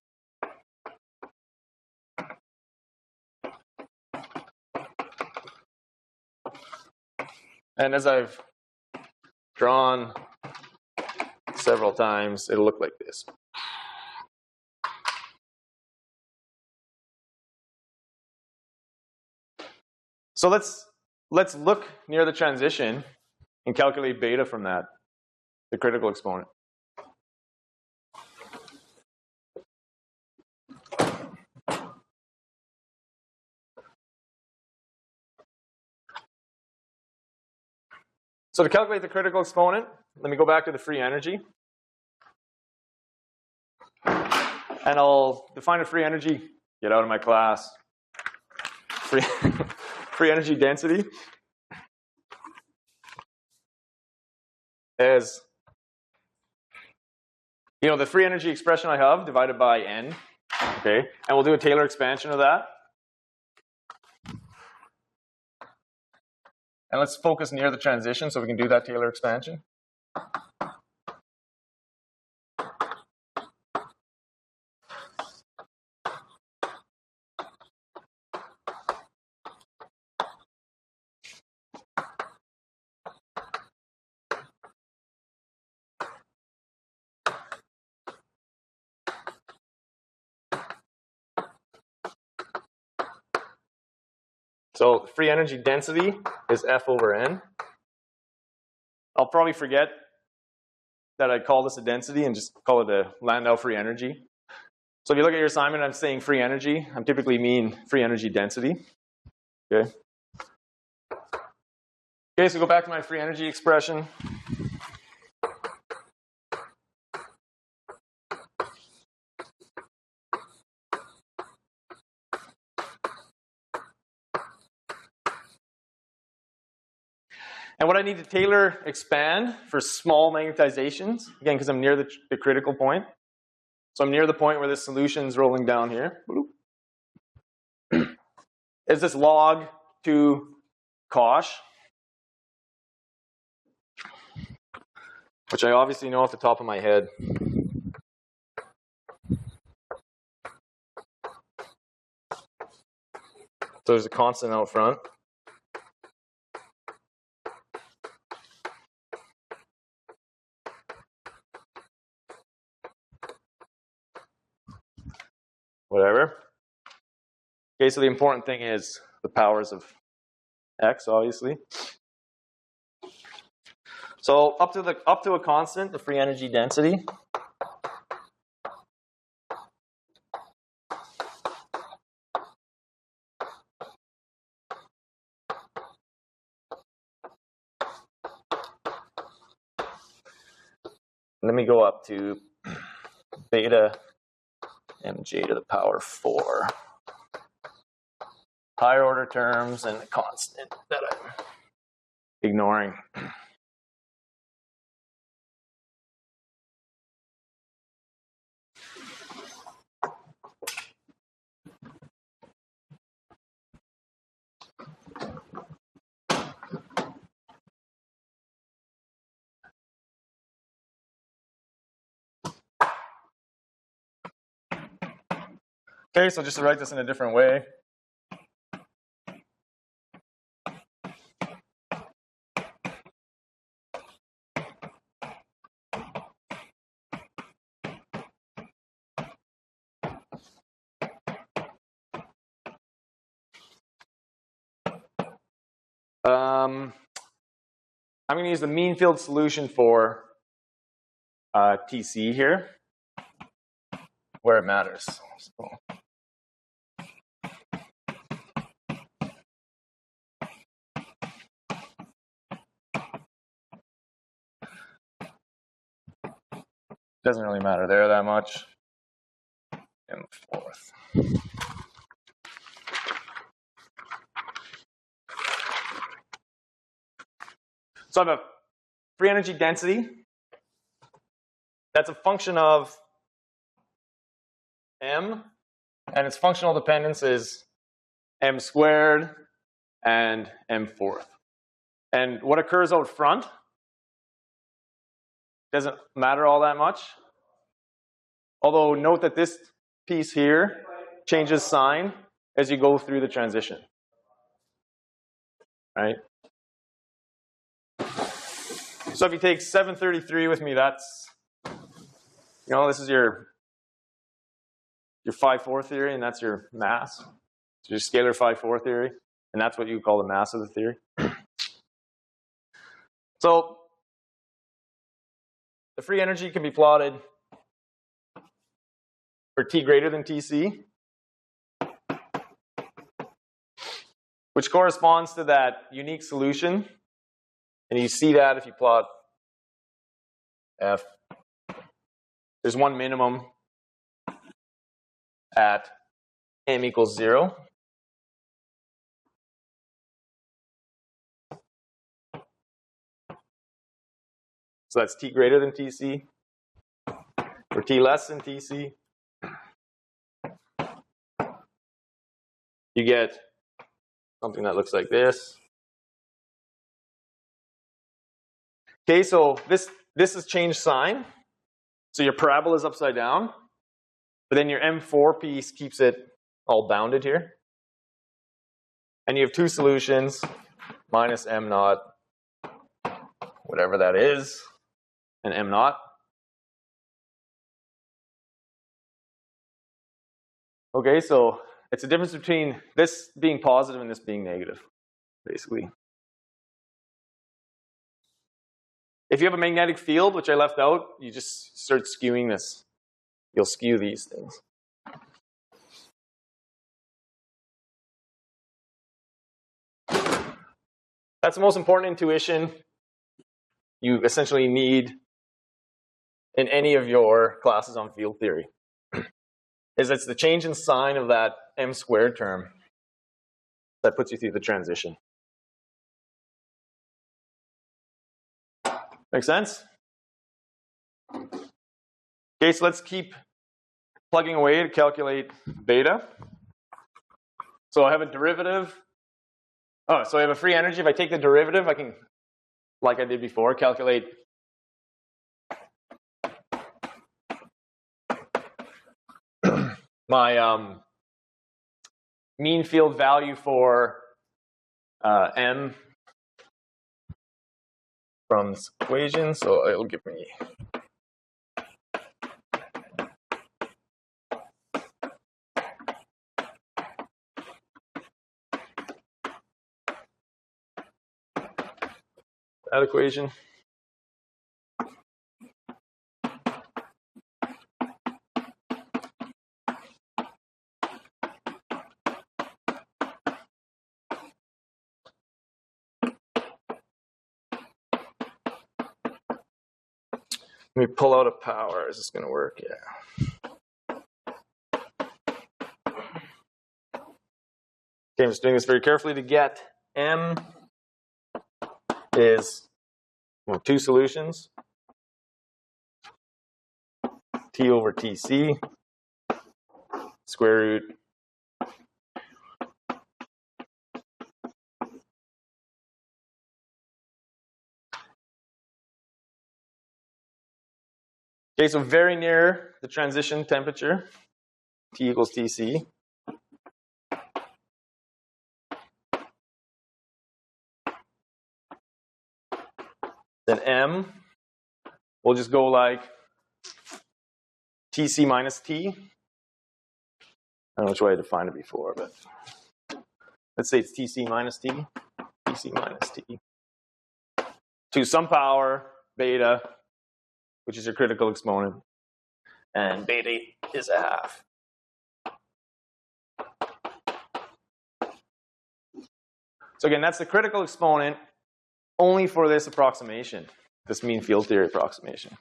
And as I've drawn several times, it'll look like this. So let's look near the transition and calculate beta from that, the critical exponent. So to calculate the critical exponent, let me go back to the free energy. And I'll define a free energy. Get out of my class. Free energy density is, the free energy expression I have divided by n. Okay, and we'll do a Taylor expansion of that. And let's focus near the transition so we can do that Taylor expansion. So free energy density is F over N. I'll probably forget that I call this a density and just call it a Landau free energy. So if you look at your assignment, I'm saying free energy. I typically mean free energy density. Okay. Okay, so go back to my free energy expression. And what I need to Taylor expand for small magnetizations, again, because I'm near the critical point. So I'm near the point where this solution's rolling down here. Is this log to cosh, which I obviously know off the top of my head. So there's a constant out front. Whatever. Okay, so the important thing is the powers of x, obviously. So up to a constant, the free energy density. Let me go up to beta mj to the power 4. Higher order terms and the constant that I'm ignoring. Okay, so just to write this in a different way. I'm going to use the mean field solution for TC here, where it matters. So, doesn't really matter there that much. M4th. So I have a free energy density. That's a function of m, and its functional dependence is m squared, and m fourth. And what occurs out front doesn't matter all that much. Although note that this piece here changes sign as you go through the transition. Right? So if you take 733 with me, that's, this is your 5-4 theory, and that's your mass. So your scalar 5-4 theory, and that's what you call the mass of the theory. So the free energy can be plotted for t greater than Tc, which corresponds to that unique solution. And you see that if you plot f. There's one minimum at m equals 0. So that's t greater than Tc, or t less than Tc. You get something that looks like this. Okay, so this has changed sign. So your parabola is upside down, but then your M4 piece keeps it all bounded here. And you have two solutions, minus M naught, whatever that is, and M naught. Okay, so it's a difference between this being positive and this being negative, basically. If you have a magnetic field, which I left out, you just start skewing this. You'll skew these things. That's the most important intuition you essentially need in any of your classes on field theory. Is it's the change in sign of that m squared term that puts you through the transition. Make sense? Okay, so let's keep plugging away to calculate beta. So I have a derivative. Oh, so I have a free energy. If I take the derivative, I can, like I did before, calculate my mean field value for m from this equation. So it'll give me that equation. Let me pull out a power. Is this going to work? Yeah. Okay, I'm just doing this very carefully to get m is two solutions. T over Tc, square root okay, so very near the transition temperature, T equals Tc. Then m, we'll just go like Tc minus T. I don't know which way I defined it before, but let's say it's Tc minus T, Tc minus T, to some power, beta, which is your critical exponent, and beta is a half. So again, that's the critical exponent only for this approximation, this mean field theory approximation.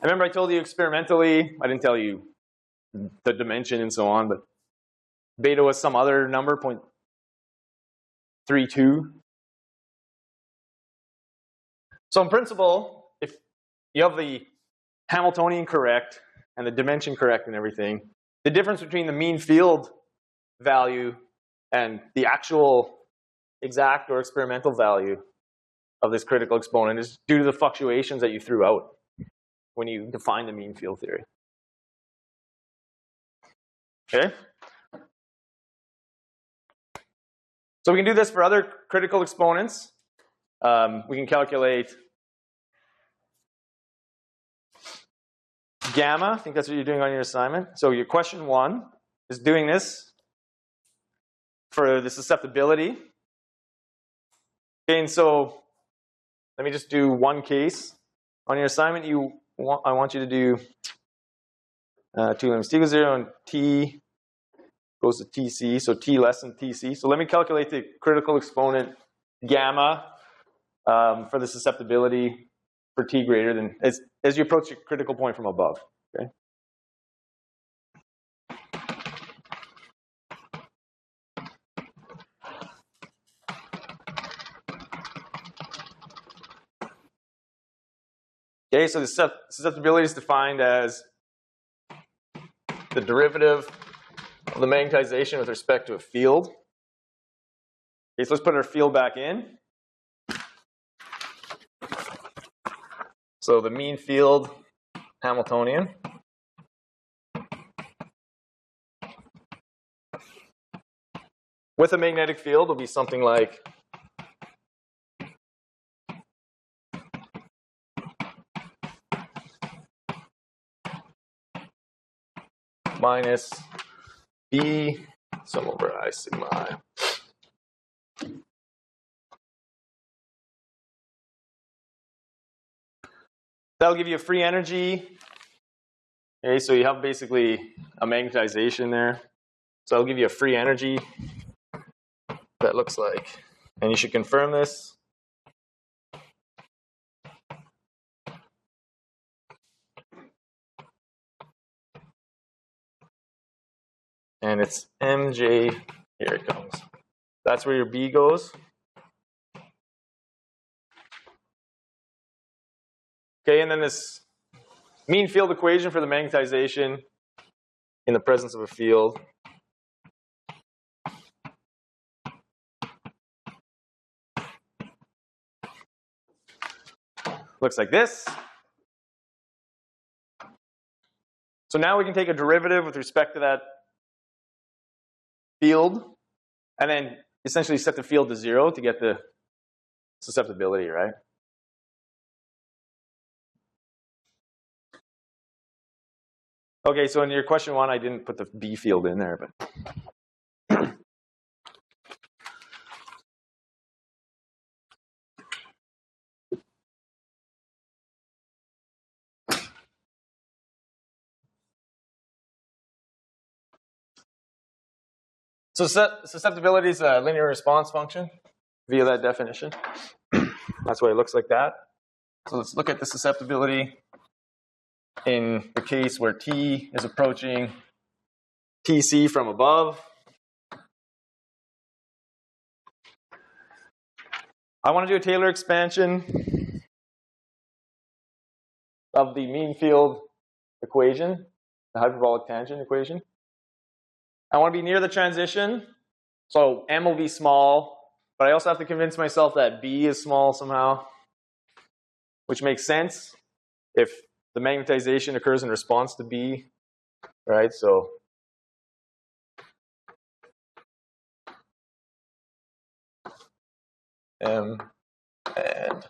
Remember I told you experimentally, I didn't tell you the dimension and so on, but beta was some other number, 0.32. So in principle, if you have the Hamiltonian correct and the dimension correct and everything, the difference between the mean field value and the actual exact or experimental value of this critical exponent is due to the fluctuations that you threw out when you define the mean field theory. Okay? So we can do this for other critical exponents. We can calculate gamma. I think that's what you're doing on your assignment. So your question 1 is doing this for the susceptibility. Okay, and so let me just do one case. On your assignment, I want you to do 2 limits t equals 0 and t goes to tc, so t less than tc. So let me calculate the critical exponent gamma for the susceptibility for t greater than, as you approach your critical point from above. Okay. Okay, so the susceptibility is defined as the derivative of the magnetization with respect to a field. Okay, so let's put our field back in. So the mean field Hamiltonian. With a magnetic field will be something like minus B sum over I sigma I. That'll give you a free energy. Okay, so you have basically a magnetization there. So that'll give you a free energy. That looks like, and you should confirm this. And it's MJ, here it comes. That's where your B goes. Okay, and then this mean field equation for the magnetization in the presence of a field. Looks like this. So now we can take a derivative with respect to that field, and then essentially set the field to 0 to get the susceptibility, right? Okay, so in your question 1, I didn't put the B field in there, but so susceptibility is a linear response function via that definition. That's why it looks like that. So let's look at the susceptibility in the case where T is approaching Tc from above. I want to do a Taylor expansion of the mean field equation, the hyperbolic tangent equation. I want to be near the transition, so M will be small, but I also have to convince myself that B is small somehow, which makes sense if the magnetization occurs in response to B, right? So M and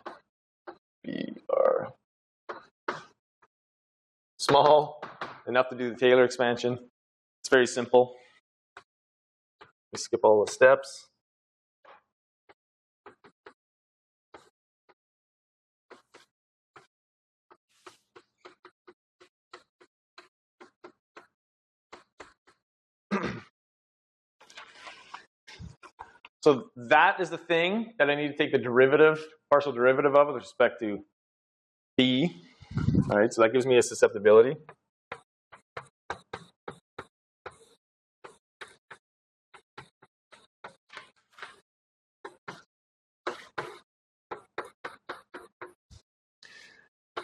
B are small enough to do the Taylor expansion. It's very simple. We skip all the steps. So that is the thing that I need to take the derivative, partial derivative of with respect to B. All right, so that gives me a susceptibility.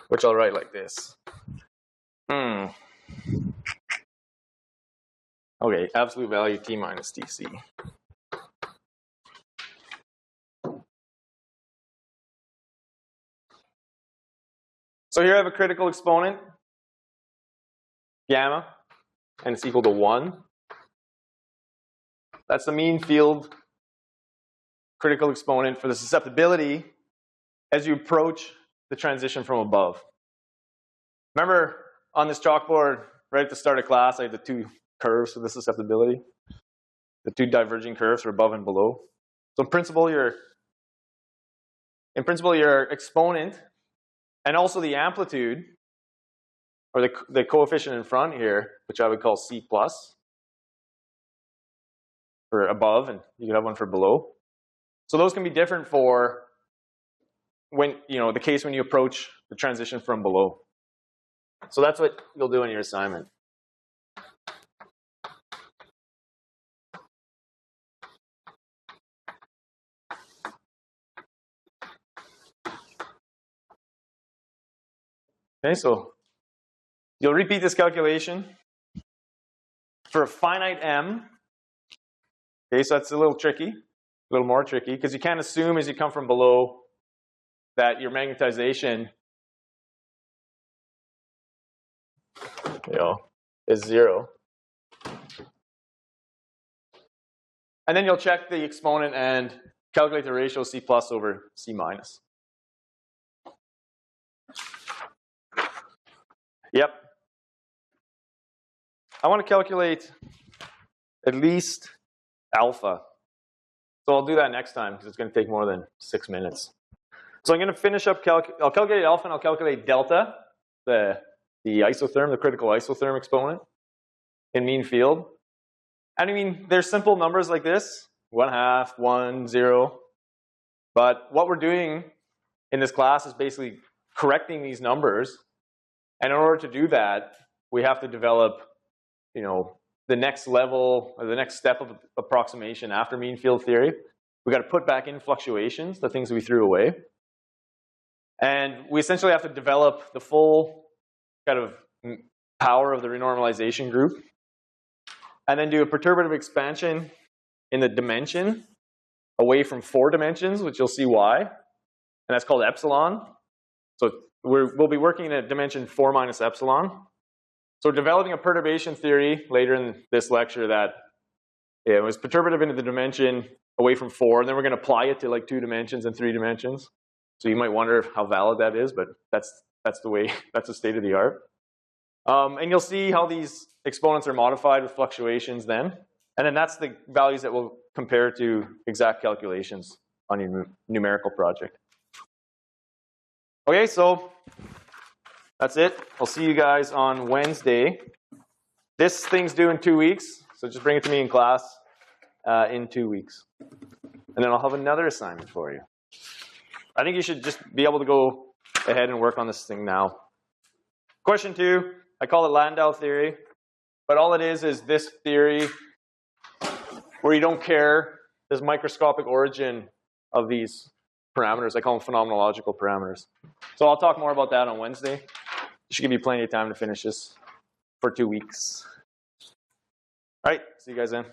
Which I'll write like this. Okay, absolute value T minus DC. So here I have a critical exponent, gamma, and it's equal to 1. That's the mean field critical exponent for the susceptibility as you approach the transition from above. Remember on this chalkboard, right at the start of class, I had the two curves for the susceptibility, the two diverging curves for above and below. So in principle, your exponent and also the amplitude, or the coefficient in front here, which I would call C plus, for above, and you could have one for below. So those can be different for when, the case when you approach the transition from below. So that's what you'll do in your assignment. Okay, so you'll repeat this calculation for a finite M. Okay, so that's a little tricky, a little more tricky, because you can't assume as you come from below that your magnetization is 0. And then you'll check the exponent and calculate the ratio C plus over C minus. Yep. I want to calculate at least alpha. So I'll do that next time because it's going to take more than 6 minutes. So I'm going to finish up, I'll calculate alpha and I'll calculate delta, the isotherm, the critical isotherm exponent in mean field. And I mean, there's simple numbers like this, 1/2, 1, 0. But what we're doing in this class is basically correcting these numbers. And in order to do that, we have to develop, the next level, or the next step of approximation after mean field theory. We got to put back in fluctuations, the things we threw away. And we essentially have to develop the full kind of power of the renormalization group. And then do a perturbative expansion in the dimension away from 4 dimensions, which you'll see why. And that's called epsilon. So we'll be working in a dimension 4 minus epsilon. So we're developing a perturbation theory later in this lecture that it was perturbative into the dimension away from 4, and then we're going to apply it to like 2 dimensions and 3 dimensions. So you might wonder how valid that is, but that's the way, that's the state of the art. And you'll see how these exponents are modified with fluctuations then. And then that's the values that we'll compare to exact calculations on your numerical project. Okay, so that's it. I'll see you guys on Wednesday. This thing's due in 2 weeks, so just bring it to me in class in 2 weeks. And then I'll have another assignment for you. I think you should just be able to go ahead and work on this thing now. Question 2, I call it Landau theory, but all it is this theory where you don't care this microscopic origin of these parameters. I call them phenomenological parameters. So I'll talk more about that on Wednesday. Should give you plenty of time to finish this for 2 weeks. All right, see you guys then.